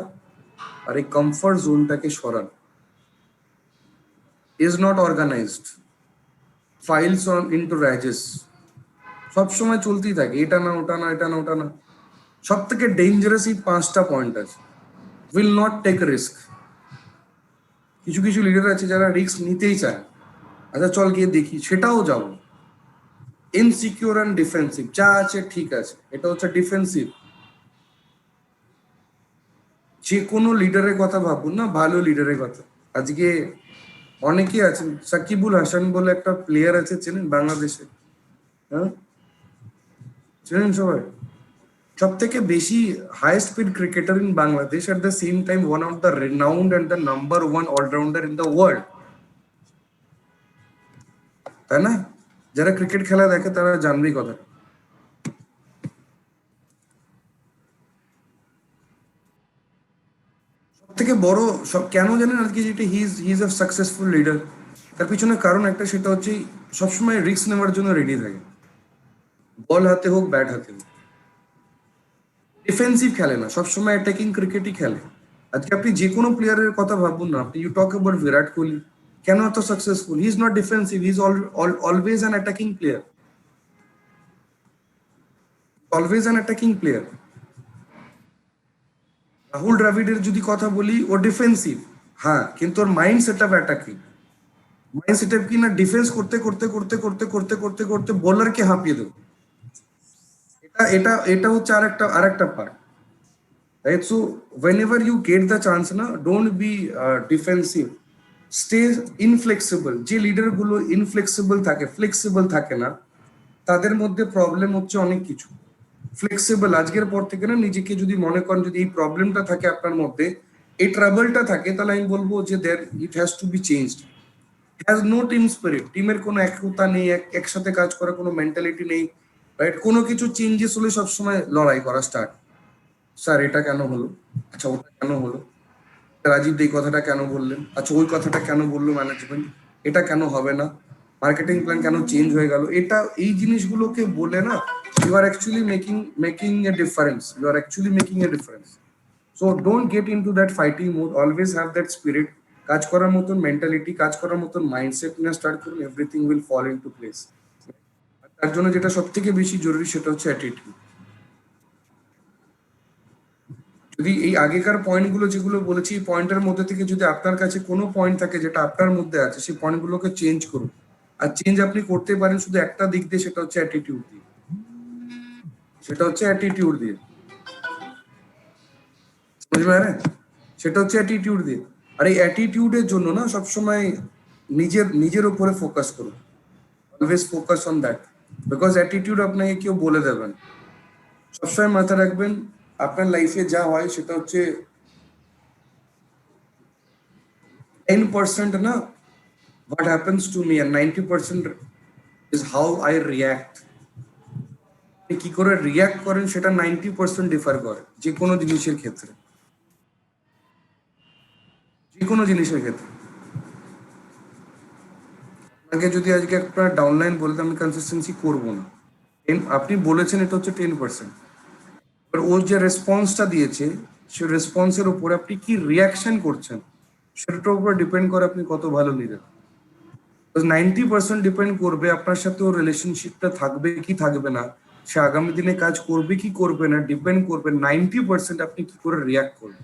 A: আর এই কমফর্ট জোনটাকে সরান। Is not organized, files on into rises, সবসময় চলতেই থাকে, এটা না ওটা না, এটা না ওটা না। সব থেকে ডেঞ্জারাস এই 5টা পয়েন্ট আছে। উইল নট টেক রিস্ক, কিছু কিছু লিডার আছে যারা রিস্ক নিতেই চায়। আচ্ছা চল গিয়ে দেখি, সেটাও যাবো। ইনসিকিউর অ্যান্ড ডিফেন্সিভ, যা আছে ঠিক আছে, এটা হচ্ছে ডিফেন্সিভ। যে কোনো লিডারের কথা ভাবুন না, ভালো লিডারের কথা। আজকে অনেকে আছেন, সাকিবুল হাসান বলে একটা প্লেয়ার আছে, চেনেন বাংলাদেশে? হ্যাঁ, চেনেন সবাই? সব থেকে বেশি high speed cricketer in Bangladesh, at the same time one of the renowned and the number one allrounder in the world, তাই না? যারা ক্রিকেট খেলা দেখে তারা জানবেই কথা। সব থেকে বড়, সব কেন জানেন আজকে, যেটা he is a successful leader, তার পিছনে কারণ একটা, সেটা হচ্ছে সবসময় রিস্ক নেওয়ার জন্য রেডি থাকে, বল হাতে হোক ব্যাট হাতে হোক। ডিফেন্সিভ খেলে না, সবসময় অ্যাটাকিং ক্রিকেটই খেলে। আজকে আপনি যে কোনো প্লেয়ারের কথা ভাবুন না, আপনি you talk about Virat Kohli, কেন এত successful? He is not defensive, he is always an attacking player, always an attacking player. Rahul দ্রাবিড়ের যদি কথা বলি, ও ডিফেন্সিভ, হ্যাঁ, কিন্তু ওর mind set up attacking. Mind set up কি না, ডিফেন্স করতে করতে করতে করতে করতে করতে করতে বোলারকে হাঁপিয়ে দেবো। এটা এটা এটা হচ্ছে আরেকটা part, right? So whenever you get the chance na, don't be defensive, stay inflexible। যে লিডার গুলো ইনফ্লেক্সিবল থাকে, ফ্লেক্সিবল থাকে না, তাদের মধ্যে প্রবলেম হচ্ছে অনেক কিছু। ফ্লেক্সিবল, আজকের পর থেকে না নিজেকে যদি মনে করেন, যদি এই প্রবলেমটা থাকে আপনার মধ্যে, এই ট্রাবলটা থাকে, তাহলে আমি বলবো যে there it has to be changed. Has no team spirit, টিমের কোনো একতা নেই, একসাথে কাজ করার কোনো মেন্টালিটি নেই, রাইট? কোনো কিছু চেঞ্জেস হলে সবসময় লড়াই করা স্টার্ট। স্যার এটা কেন হলো, আচ্ছা ওটা কেন হলো, রাজীব এই কথাটা কেন বললেন, আচ্ছা ওই কথাটা কেন বললো ম্যানেজমেন্ট, এটা কেন হবে না, মার্কেটিং প্ল্যান কেন চেঞ্জ হয়ে গেল, এটা এই জিনিসগুলোকে বলে না, you are actually making making a difference, you are actually making a difference. So don't get into that fighting mode, always have that spirit. কাজ করার মতন মেন্টালিটি, কাজ করার মতন মাইন্ডসেট নিয়ে স্টার্ট করুন, everything will fall into place. তার জন্য যেটা সব থেকে বেশি জরুরি, সেটা হচ্ছে অ্যাটিটিউড। যদি এই আগেকার পয়েন্টগুলো যেগুলো বলেছি, এই পয়েন্টের মধ্যে থেকে যদি আপনার কাছে কোনো পয়েন্ট থাকে যেটা আপনার মধ্যে আছে, সেই পয়েন্টগুলোকে চেঞ্জ করুন। আর চেঞ্জ আপনি করতে পারেন শুধু একটা দিক দিয়ে, সেটা হচ্ছে অ্যাটিটিউড দিয়ে, সেটা হচ্ছে অ্যাটিটিউড দিয়ে, বুঝতে পারেন? সেটা হচ্ছে অ্যাটিটিউড দিয়ে। আর এই অ্যাটিটিউডের জন্য না সবসময় নিজের নিজের উপরে ফোকাস করুন, always focus on that, because attitude আপনাকে কেউ বলে দেবেন। সবসময় মাথায় রাখবেন, আপনার লাইফে যা হয় সেটা হচ্ছে 10% না what happens to me and 90% is how I react. আপনি কি করে রিয়াক্ট করেন সেটা 90% ডিফার করে যে কোনো জিনিসের ক্ষেত্রে, যে কোনো জিনিসের ক্ষেত্রে। আপনাকে যদি আজকে একটা ডাউনলাইন বলতে আমি কনসিস্টেন্সি করবো না, আপনি বলেছেন এটা হচ্ছে 10%, এবার ওর যে রেসপন্সটা দিয়েছে সে রেসপন্সের উপরে আপনি কি রিয়াকশন করছেন সেটার উপর ডিপেন্ড করে আপনি কত ভালো লিডার। 90% ডিপেন্ড করবে আপনার সাথে ওর রিলেশনশিপটা থাকবে কি থাকবে না, সে আগামী দিনে কাজ করবে কি করবে না, ডিপেন্ড করবে 90% আপনি কি করে রিয়াক্ট করবেন।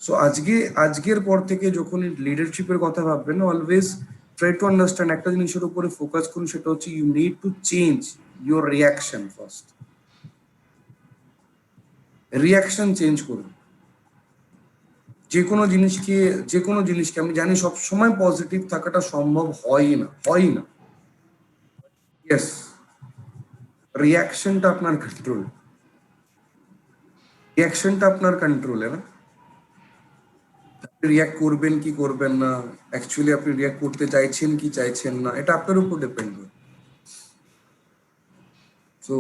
A: সো আজকের পর থেকে যখন লিডারশিপের কথা ভাববেন অলওয়েজ ট্রাই টু আন্ডারস্ট্যান্ড একটা জিনিসের উপরে ফোকাস করুন, সেটা হচ্ছে you need to change your reaction first. Reaction change করুন যে কোনো জিনিসকে আমি জানি সব সময় পজিটিভ থাকাটা সম্ভব হয় না। ইয়েস, রিয়াকশনটা আপনার কন্ট্রোলে না। রিয়াক্ট করবেন কি করবেন না, অ্যাকচুয়ালি আপনি রিয়াক্ট করতে চাইছেন কি চাইছেন না, এটা আপনার উপর ডিপেন্ড করে। সো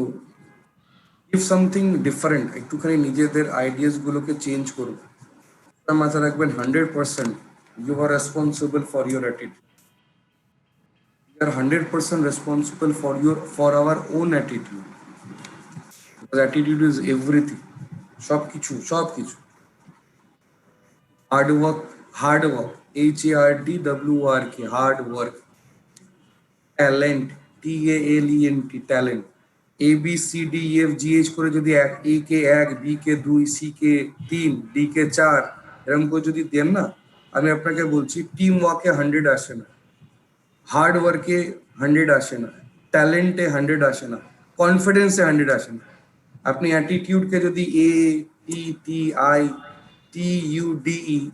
A: ইফ সামথিং ডিফারেন্ট, একটুখানি নিজেদের আইডিয়াস গুলোকে চেঞ্জ করুন। মাথায় রাখবেন 100% you are responsible for your attitude, you are 100% responsible for our own attitude. Attitude is everything, সবকিছু। Hard work, HARDWORK, hard work, talent, TALENT, ABCDEFGH করে যদি A K 1, B K 2, C K 3, D কে 4 এরকম করে যদি দেন না, আমি আপনাকে বলছি টিম ওয়ার্কে 100 আসে না, হার্ড ওয়ার্কে 100 আসে না, ট্যালেন্টে 100 আসে না, কনফিডেন্সে 100 আসে না। আপনি অ্যাটিটিউডকে যদি AETITUDE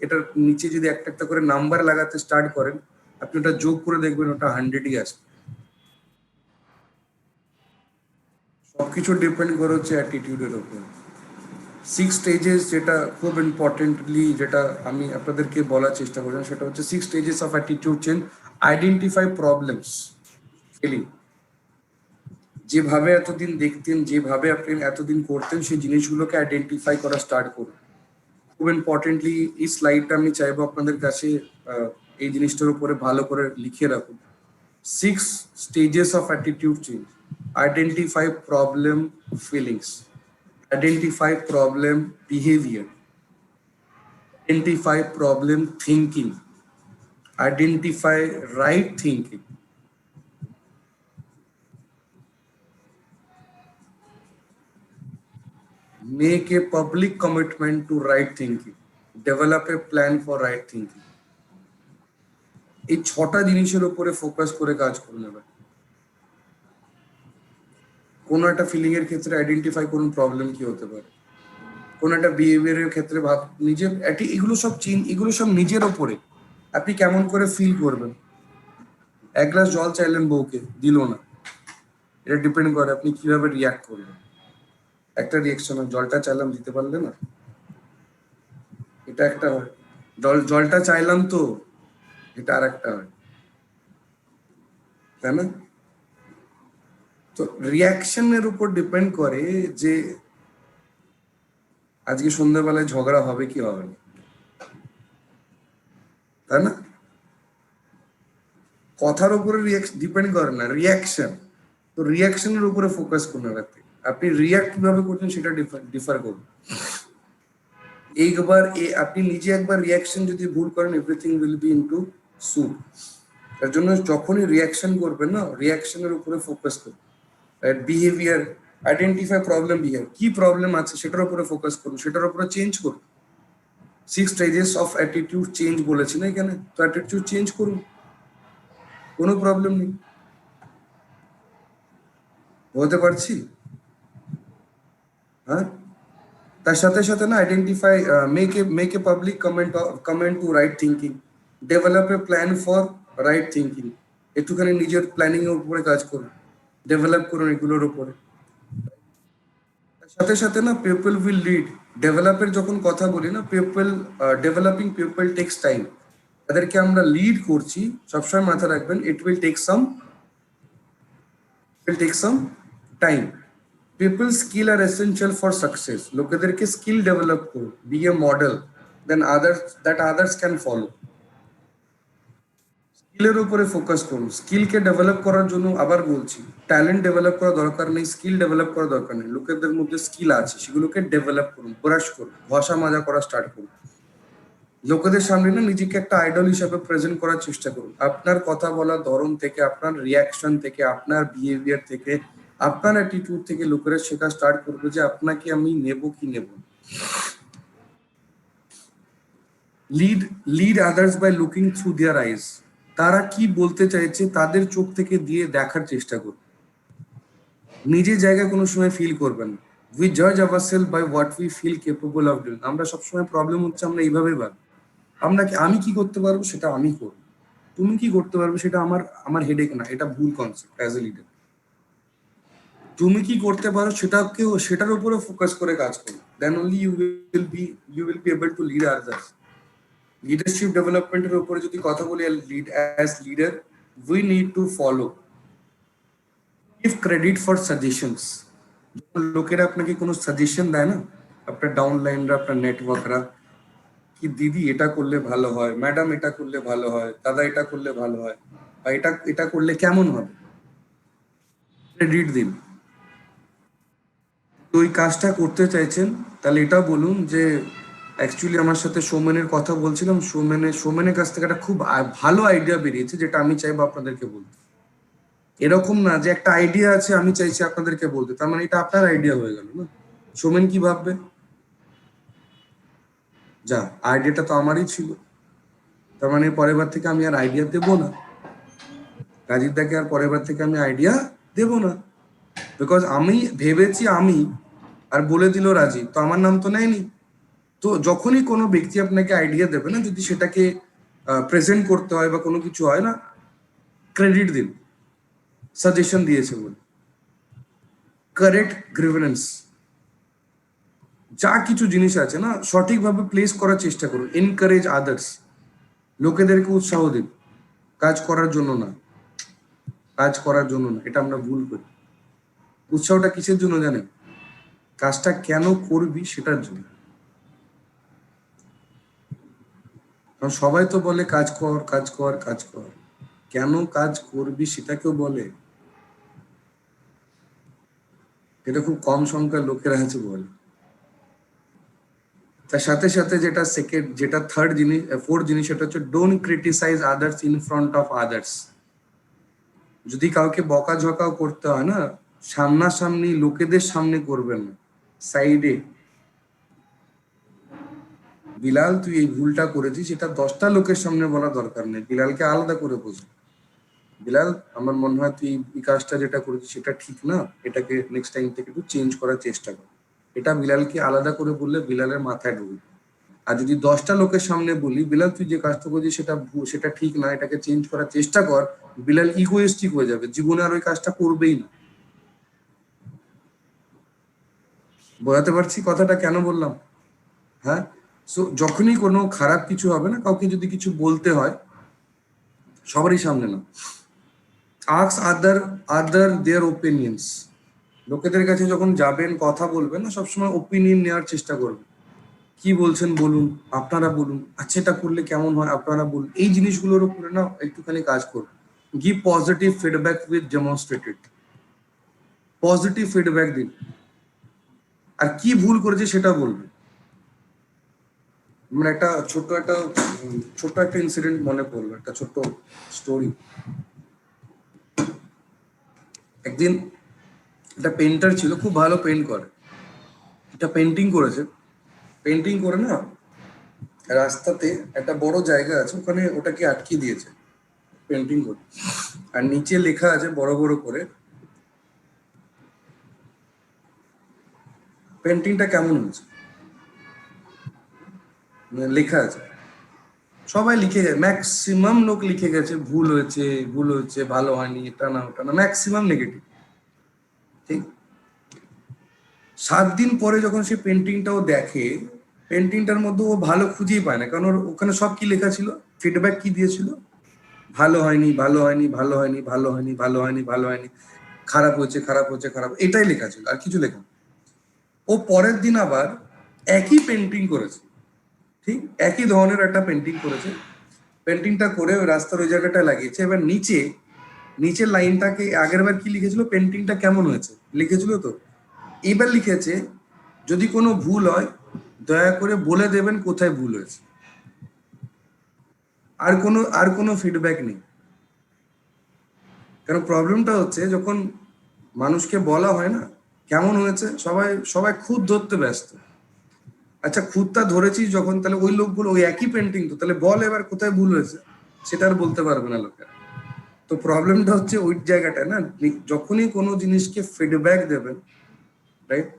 A: এটার নিচে যদি একটা একটা করে নাম্বার লাগাতে স্টার্ট করেন, আপনি ওটা যোগ করে দেখবেন ওটা 100ই আসবে। সবকিছু ডিপেন্ড করে হচ্ছে অ্যাটিটিউডের উপর। 6 স্টেজেস, যেটা খুব ইম্পর্টেন্টলি যেটা আমি আপনাদেরকে বলার চেষ্টা করলাম সেটা হচ্ছে 6 stages of attitude change. Identify problems, feeling, যেভাবে এতদিন দেখতেন, যেভাবে আপনি এতদিন করতেন সেই জিনিসগুলোকে আইডেন্টিফাই করা স্টার্ট করুন। খুব ইম্পর্টেন্টলি এই স্লাইডটা আমি চাইবো আপনাদের কাছে এই জিনিসটার উপরে ভালো করে লিখে রাখুন। 6 stages of attitude change. Identify problem feelings, identify problem behavior, identify problem thinking, identify right thinking, make a public commitment to right thinking, develop a plan for right thinking. এই 6টা জিনিসের উপরে ফোকাস করে কাজ করুন। এবার কোনো একটা ফিলিং এর ক্ষেত্রে আইডেন্টিফাই করুন প্রবলেম কি হতে পারে, কোনো একটা বিহেভিয়ারের ক্ষেত্রে এগুলো সব নিজের ওপরে আপনি কেমন করে ফিল করবেন। এক গ্লাস জল চাইলেন বউকে, দিল না, এটা ডিপেন্ড করে আপনি কিভাবে রিয়াক্ট করবেন। একটা রিয়াকশন, জলটা চাইলাম দিতে পারলে না, এটা একটা হয়। জলটা চাইলাম তো, এটা আর একটা হয়, তাই না? তো রিয়াকশনের উপর ডিপেন্ড করে যে আজকে সন্ধ্যাবেলায় ঝগড়া হবে কি হবে না, তাই না? কথার উপরে ডিপেন্ড করে না, রিয়াকশন। তো রিয়াকশনের উপরে ফোকাস করুন রাখতে, আপনি রিয়াক্ট কিভাবে করছেন সেটা ডিফার করুন। আপনি নিজে একবার রিয়াকশন যদি ভুল করেন, everything will be into soup. তার জন্য যখনই রিয়াকশন করবেন না, রিয়াকশনের উপরে ফোকাস করুন। বিহেভিয়ার, আইডেন্টিফাই প্রবলেম বিহেভিয়ার, কি প্রবলেম আছে সেটার উপরে ফোকাস করুন, সেটার উপরে চেঞ্জ করুন। 6 স্টেজেস অফ অ্যাটিটিউড চেঞ্জ বলেছি না এখানে, তো অ্যাটিটিউড চেঞ্জ করুন, কোনো প্রবলেম নেই। বলতে পারছি? হ্যাঁ, তার সাথে সাথে না identify, make a public comment to right thinking, develop a plan for right thinking. একটুখানি নিজের প্ল্যানিং এর উপরে কাজ করুন, ডেভেলপ করুন এগুলোর উপরে। তার সাথে সাথে না পিপল উইল লিড, ডেভেলপের যখন কথা বলি না, people developing people takes time. তাদেরকে আমরা লিড করছি, সবসময় মাথায় রাখবেন, it will take some time. People skill are essential for success. লোকেদেরকে স্কিল ডেভেলপ করুন, be a model, then others can follow. স্কিলের উপরে ফোকাস করুন, স্কিলকে ডেভেলপ করার জন্য আবার বলছি, ট্যালেন্ট ডেভেলপ করা দরকার নেই, স্কিল ডেভেলপ করা দরকার নেই। লোকেদের মধ্যে স্কিল আছে, সেগুলোকে ডেভেলপ করুন, ব্রাশ করুন, ঘষা মাজা করা স্টার্ট করুন। লোকেদের সামনে না নিজেকে একটা আইডল হিসাবে প্রেজেন্ট করার চেষ্টা করুন। আপনার কথা বলার ধরন থেকে, আপনার রিয়াকশন থেকে, আপনার বিহেভিয়ার থেকে, আপনার অ্যাটিটিউড থেকে লোকেরা শেখা স্টার্ট করবে যে আপনাকে আমি নেব কি নেব। Lead others by looking through their eyes. তারা কি বলতে চাইছে তাদের চোখ থেকে দিয়ে দেখার চেষ্টা করুন। নিজের জায়গায় কোনো সময় ফিল করবেন না। উই জাজ ourselves by what we feel capable of doing. আমরা সবসময় প্রবলেম হচ্ছে আমরা এইভাবেই ভাবি, আমি কি করতে পারবো সেটা আমি করবো, তুমি কি করতে পারবে সেটা আমার আমার হেডেক না। এটা ভুল কনসেপ্ট অ্যাজ এ লিডার। তুমি কি করতে পারো সেটার উপরে ফোকাস করে কাজ করো, then only you will be able to lead others. Leadership ডেভেলপমেন্টের উপরে যদি কথা বলি, as leader we need to follow, give credit for suggestions. লোকেরা আপনাকে কোনো সাজেশন দেয় না, আপনার ডাউনলাইনরা, আপনার নেটওয়ার্করা, কি দিদি এটা করলে ভালো হয়, ম্যাডাম এটা করলে ভালো হয়, দাদা এটা করলে ভালো হয়, বা এটা এটা করলে কেমন হবে, ক্রেডিট দিন। তো ওই কাজটা করতে চাইছেন, তাহলে এটা বলুন যে অ্যাকচুয়ালি আমার সাথে সৌমেনের কথা বলছিলাম, সৌমেনের কাছ থেকে একটা খুব ভালো আইডিয়া বেরিয়েছে, যেটা আমি চাইবো আপনাদেরকে বলতে। এরকম না যে একটা আইডিয়া আছে আমি চাইছি আপনাদেরকে বলতে, তার মানে এটা আপনার আইডিয়া হয়ে গেল না। সৌমেন কি ভাববে, যা আইডিয়াটা তো আমারই ছিল, তার মানে পরের বার থেকে আমি আর আইডিয়া দেবো না, রাজীব দাকে আর পরের বার থেকে আমি আইডিয়া দেবো না। বিকজ আমি ভেবেছি আমি, আর বলে দিল রাজীব, তো আমার নাম তো নেয়নি। তো যখনই কোনো ব্যক্তি আপনাকে আইডিয়া দেবে না, যদি সেটাকে প্রেজেন্ট করতে হয় বা কোনো কিছু হয় না, ক্রেডিট দিন, সাজেশন দিয়েছে বলে। কারেক্ট গ্রিভেন্স, যা কিছু জিনিস আছে না সঠিকভাবে প্লেস করার চেষ্টা করুন। এনকারেজ আদার্স, লোকেদেরকে উৎসাহ দিন, কাজ করার জন্য না, কাজ করার জন্য না, এটা আমরা ভুল করি। উৎসাহটা কিসের জন্য জানেন? কাজটা কেন করবি সেটার জন্য। কারণ সবাই তো বলে কাজ কর কাজ কর কাজ কর, কেন কাজ করবি সেটা কেউ বলে? এটা খুব কম সংখ্যার লোকেরা আছে বলে। তার সাথে সাথে যেটা ফোর্থ জিনিস, সেটা হচ্ছে don't criticise others in front of others. যদি কাউকে বকাঝকাও করতে হয় না, সামনাসামনি লোকেদের সামনে করবেন না, সাইডে। বিলাল তুই এই ভুলটা করেছিস, এটা 10টা লোকের সামনে বলা দরকার নেই, বিলালকে আলাদা করে বোঝো, বিলাল আমার মনে হয় তুই এই কাজটা যেটা করেছিস সেটা ঠিক না, এটাকে নেক্সট টাইম থেকে একটু চেঞ্জ করার চেষ্টা কর। এটা বিলালকে আলাদা করে বললে বিলালের মাথায় ঢুকবে। আর যদি 10টা লোকের সামনে বলি বিলাল তুই যে কাজটা করছিস সেটা ঠিক না, এটাকে চেঞ্জ করার চেষ্টা কর, বিলাল ইগোইস্টিক হয়ে যাবে, জীবনে আর ওই কাজটা করবেই না। বোঝাতে পারছি কথাটা কেন বললাম? হ্যাঁ, সো যখনই কোনো খারাপ কিছু হবে না, কাউকে যদি কিছু বলতে হয়, সবারই সামনে না, আস্ক আদার দেয়ার ওপিনিয়ন্স। লোকেদের কাছে যখন যাবেন, কথা বলবেন না, সবসময় ওপিনিয়ন নেওয়ার চেষ্টা করবেন। কি বলছেন বলুন, আপনারা বলুন, আচ্ছা এটা করলে কেমন হয় আপনারা বলুন। এই জিনিসগুলোর উপরে না একটুখানি কাজ করুন। Give positive feedback with demonstrated, positive feedback দিন। আর কি ভুল করেছে সেটা বলবেন। মানে ছোট্ট একটা ইনসিডেন্ট মনে পড়লো, একটা ছোট্ট স্টোরি। একদিন একটা পেন্টার ছিল, খুব ভালো পেন্ট করে, একটা পেন্টিং করেছে। পেন্টিং করে না, রাস্তাতে একটা বড় জায়গা আছে, ওখানে ওটাকে আটকে দিয়েছে পেন্টিং করে। আর নিচে লেখা আছে বড় বড় করে, পেন্টিংটা কেমন হয়েছে, মানে লেখা আছে। সবাই লিখে গেছে, ম্যাক্সিমাম লোক লিখে গেছে ভুল হয়েছে, ভুল হয়েছে, ভালো হয়নি, এটা না ওটা না, ম্যাক্সিমাম নেগেটিভ। ঠিক, 7 দিন পরে যখন সে পেন্টিংটাও দেখে, পেন্টিংটার মধ্যে ও ভালো খুঁজেই পায় না, কারণ ওখানে সব কি লেখা ছিল, ফিডব্যাক কি দিয়েছিল, ভালো হয়নি, ভালো হয়নি, ভালো হয়নি, ভালো হয়নি, ভালো হয়নি, ভালো হয়নি, খারাপ হয়েছে, খারাপ হয়েছে, খারাপ, এটাই লেখা ছিল, আর কিছু লেখা। ও পরের দিন আবার একই পেন্টিং করেছে, ঠিক একই ধরনের একটা পেন্টিং করেছে। পেন্টিংটা করে ওই রাস্তার ওই জায়গাটা লাগিয়েছে। এবার নিচের লাইনটাকে আগের বার কি লিখেছিল, পেন্টিংটা কেমন হয়েছে লিখেছিল তো, এবার লিখেছে যদি কোনো ভুল হয় দয়া করে বলে দেবেন কোথায় ভুল হয়েছে। আর কোনো ফিডব্যাক নেই। কারণ প্রবলেমটা হচ্ছে যখন মানুষকে বলা হয় না কেমন হয়েছে, সবাই সবাই খুদ ধরতে ব্যস্ত। আচ্ছা খুদটা ধরেছিস যখন, তাহলে ওই লোকগুলো ওই একই পেন্টিং তো, তাহলে বল এবার কোথায় ভুল হয়েছে, সেটা আর বলতে পারবে না লোকেরা। তো প্রবলেমটা হচ্ছে ওই জায়গাটা না, যখনই কোনো জিনিসকে ফিডব্যাক দেবেন, রাইট,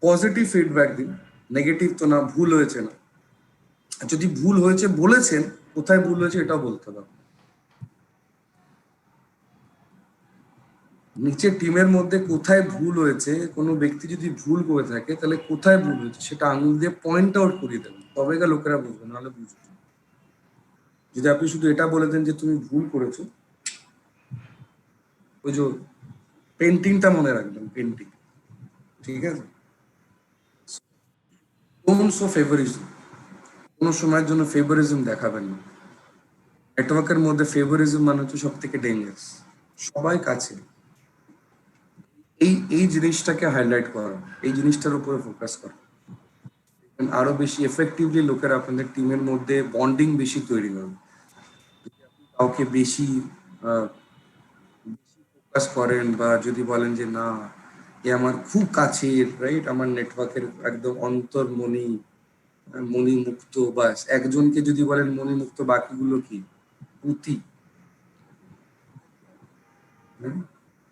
A: পজিটিভ ফিডব্যাক দিন, নেগেটিভ তো না, ভুল হয়েছে না। যদি ভুল হয়েছে বলেছেন, কোথায় ভুল হয়েছে এটাও বলতে হবে। নিচের টিমের মধ্যে কোথায় ভুল হয়েছে, কোনো ব্যক্তি যদি ভুল করে থাকে তাহলে কোথায় ভুল হয়েছে সেটা আঙুল দিয়ে পয়েন্ট আউট করিয়ে দেবেন, তবে গা লোকেরা বুঝবে, নাহলে বুঝবে না। যদি আপনি শুধু এটা বলে দেন যে তুমি ভুল করেছো, ওই যে পেন্টিংটা মনে রাখবেন, পেন্টিং, ঠিক আছে। ডোন্ট শো ফেভারিজম, কোনো সময়ের জন্য ফেভারিজম দেখাবেন না। নেটওয়ার্কের মধ্যে ফেভারিজম মানে হচ্ছে সব থেকে ডেঞ্জারাস। সবাই কাছে, এই জিনিসটাকে হাইলাইট করা, এই জিনিসটার উপরে ফোকাস করা, আরো বেশি এফেক্টিভলি লোকেরা আপনাদের টিমের মধ্যে বন্ডিং বেশি তৈরি হবে। কাউকে বেশি ফোকাস করেন, বা যদি বলেন যে না এ আমার খুব কাছের, রাইট, আমার নেটওয়ার্কের একদম অন্তর্মণি, মণিমুক্ত, বা একজনকে যদি বলেন মণিমুক্ত, বাকিগুলো কি পুঁতি, হ্যাঁ?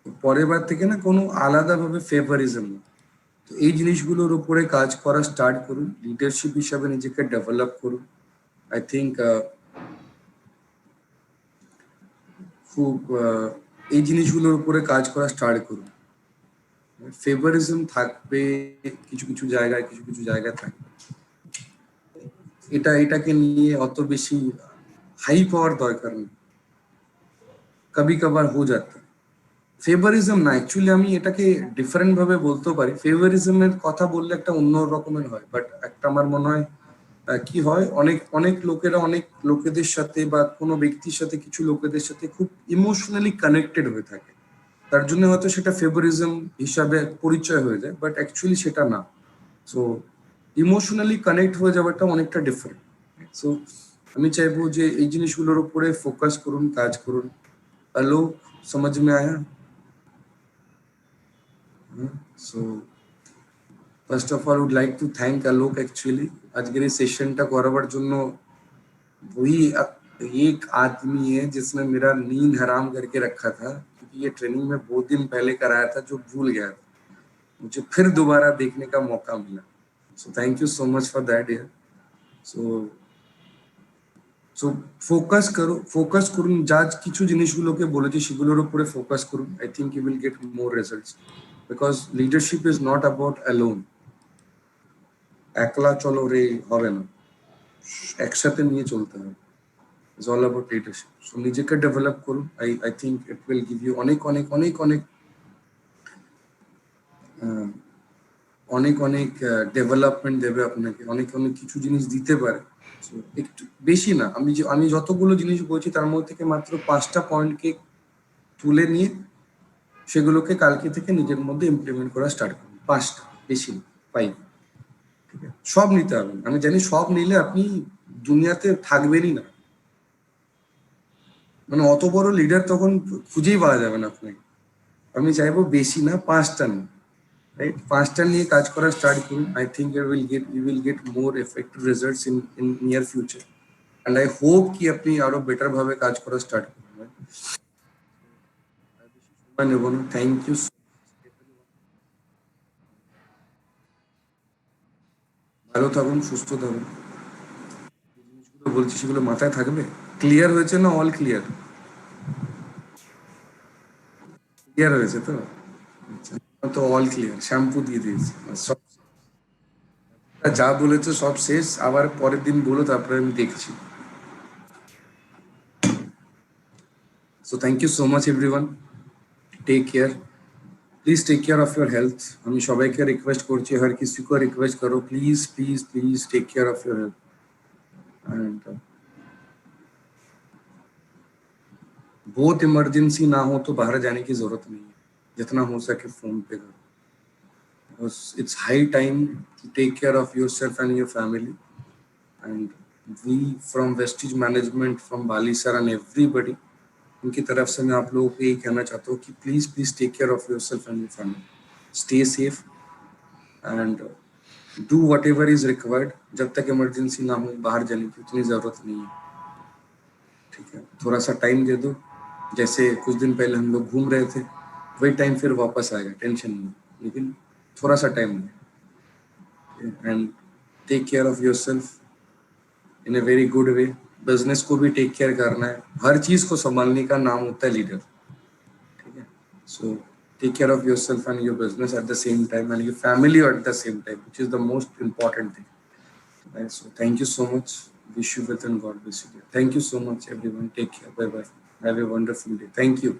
A: তো পরের বার থেকে না কোনো আলাদাভাবে ফেভারিজম না। তো এই জিনিসগুলোর উপরে কাজ করা স্টার্ট করুন, লিডারশিপ হিসাবে নিজেকে ডেভেলপ করুন। আই থিঙ্ক খুব এই জিনিসগুলোর উপরে কাজ করা স্টার্ট করুন। ফেভারিজম থাকবে কিছু কিছু জায়গায়, কিছু কিছু জায়গায় থাকবে, এটাকে নিয়ে অত বেশি হাইপ হওয়ার দরকার নেই। কবি কভার হো যাতা है। ফেভারিজম না, অ্যাকচুয়ালি আমি এটাকে ডিফারেন্ট ভাবে বলতেও পারি। ফেভারিজমের কথা বললে একটা অন্য রকমের হয়, বাট একটা আমার মনে হয় কি হয়, অনেক অনেক লোকেরা অনেক লোকেদের সাথে বা কোনো ব্যক্তির সাথে, কিছু লোকেদের সাথে খুব ইমোশনালি কানেক্টেড হয়ে থাকে, তার জন্য হয়তো সেটা ফেভারিজম হিসাবে পরিচয় হয়ে যায়, বাট অ্যাকচুয়ালি সেটা না। সো ইমোশনালি কানেক্ট হয়ে যাওয়াটা অনেকটা ডিফারেন্ট। সো আমি চাইবো যে এই জিনিসগুলোর উপরে ফোকাস করুন, কাজ করুন। হ্যালো, সমাজ মে আয়া? So first of all would like to thank Alok actually আজকের এই সেশনটা করাবার জন্য। वही एक आदमी है जिसने मेरा नींद हराम करके रखा था, क्योंकि ये ट्रेनिंग में 2 दिन पहले कराया था जो भूल गया था, मुझे फिर दोबारा देखने का मौका मिला। So thank you so much for that यार। সো সো ফোকাস করুন, যা কিছু জিনিসগুলোকে বলেছি সেগুলোর উপরে ফোকাস করুন। I think you will get more results, because leadership is not about alone. একলা চলো রে হবে না, একসাথে নিয়ে চলতে হবে। Is all about leadership. So নিজেকে ডেভেলপ করুন। I think it will give you অনেক অনেক অনেক অনেক অনেক অনেক ডেভেলপমেন্ট দেবে আপনাকে, অনেক অনেক কিছু জিনিস দিতে পারে। So, একটু বেশি না, আমি যতগুলো জিনিস বলছি তার মধ্যে থেকে মাত্র 5টা পয়েন্টকে তুলে নিয়ে সেগুলোকে কালকে থেকে নিজের মধ্যে ইমপ্লিমেন্ট করা স্টার্ট করুন। 5টা, বেশি না, 5। ঠিক আছে, সব নিতে হবে, আমি জানি সব নিলে আপনি দুনিয়াতে থাকবেনই না, মানে অত বড় লিডার তখন খুঁজেই পাওয়া যাবে না আপনাকে। আমি চাইবো বেশি না, 5টা না, রাইট, 5টা নিয়ে কাজ করা স্টার্ট করুন। I think you will get more effective results in near future, and I hope কি আপনি আরো বেটার ভাবে কাজ করা স্টার্ট করুন। সময় নেব না, থ্যাংক ইউ। ভালো থাকুন, সুস্থ থাকুন। যেগুলো বলছি সেগুলো মাথায় থাকবে। ক্লিয়ার হয়েছে না? All clear? ক্লিয়ার হয়েছে তো? আচ্ছা। তো অল ক্লিয়ার, শ্যাম্পু দিয়ে দিয়েছি সব, যা বলেছো সব শেষ, আবার পরের দিন বলো, তারপরে আমি দেখছি। So thank you so much everyone, take care, please take care of your health. আমি সবাইকে রিকোয়েস্ট করছি, हर किसी को रिक्वेस्ट करो, please please please take care of your health. And बहुत इमरजेंसी ना हो तो बाहर जाने की जरूरत नहीं है, जितना हो सके फोन पे करो। It's high time to take care of yourself and your family. And we from Vestige management, from Bali sir and everybody, उनकी तरफ से मैं आप लोगों को यही कहना चाहता हूँ कि please please take care of yourself and your family, stay safe and do whatever is required. जब तक इमरजेंसी ना हो बाहर जाने की उतनी जरूरत नहीं है, ठीक है? थोड़ा सा टाइम दे दो, जैसे कुछ दिन पहले हम लोग घूम रहे थे, वही टाइम फिर वापस आएगा, टेंशन नहीं, लेकिन थोड़ा सा टाइम दे। And take care of yourself in a very good way. Business को भी टेक केयर करना है, हर चीज को संभालने का नाम होता है लीडर, ठीक है? So take care of yourself and your business at the same time, and your family at the same time, which is the most important thing. Right, so thank you so much. Wish you well and God bless you. Thank you so much, everyone. Take care. Bye bye. Have a wonderful day. Thank you.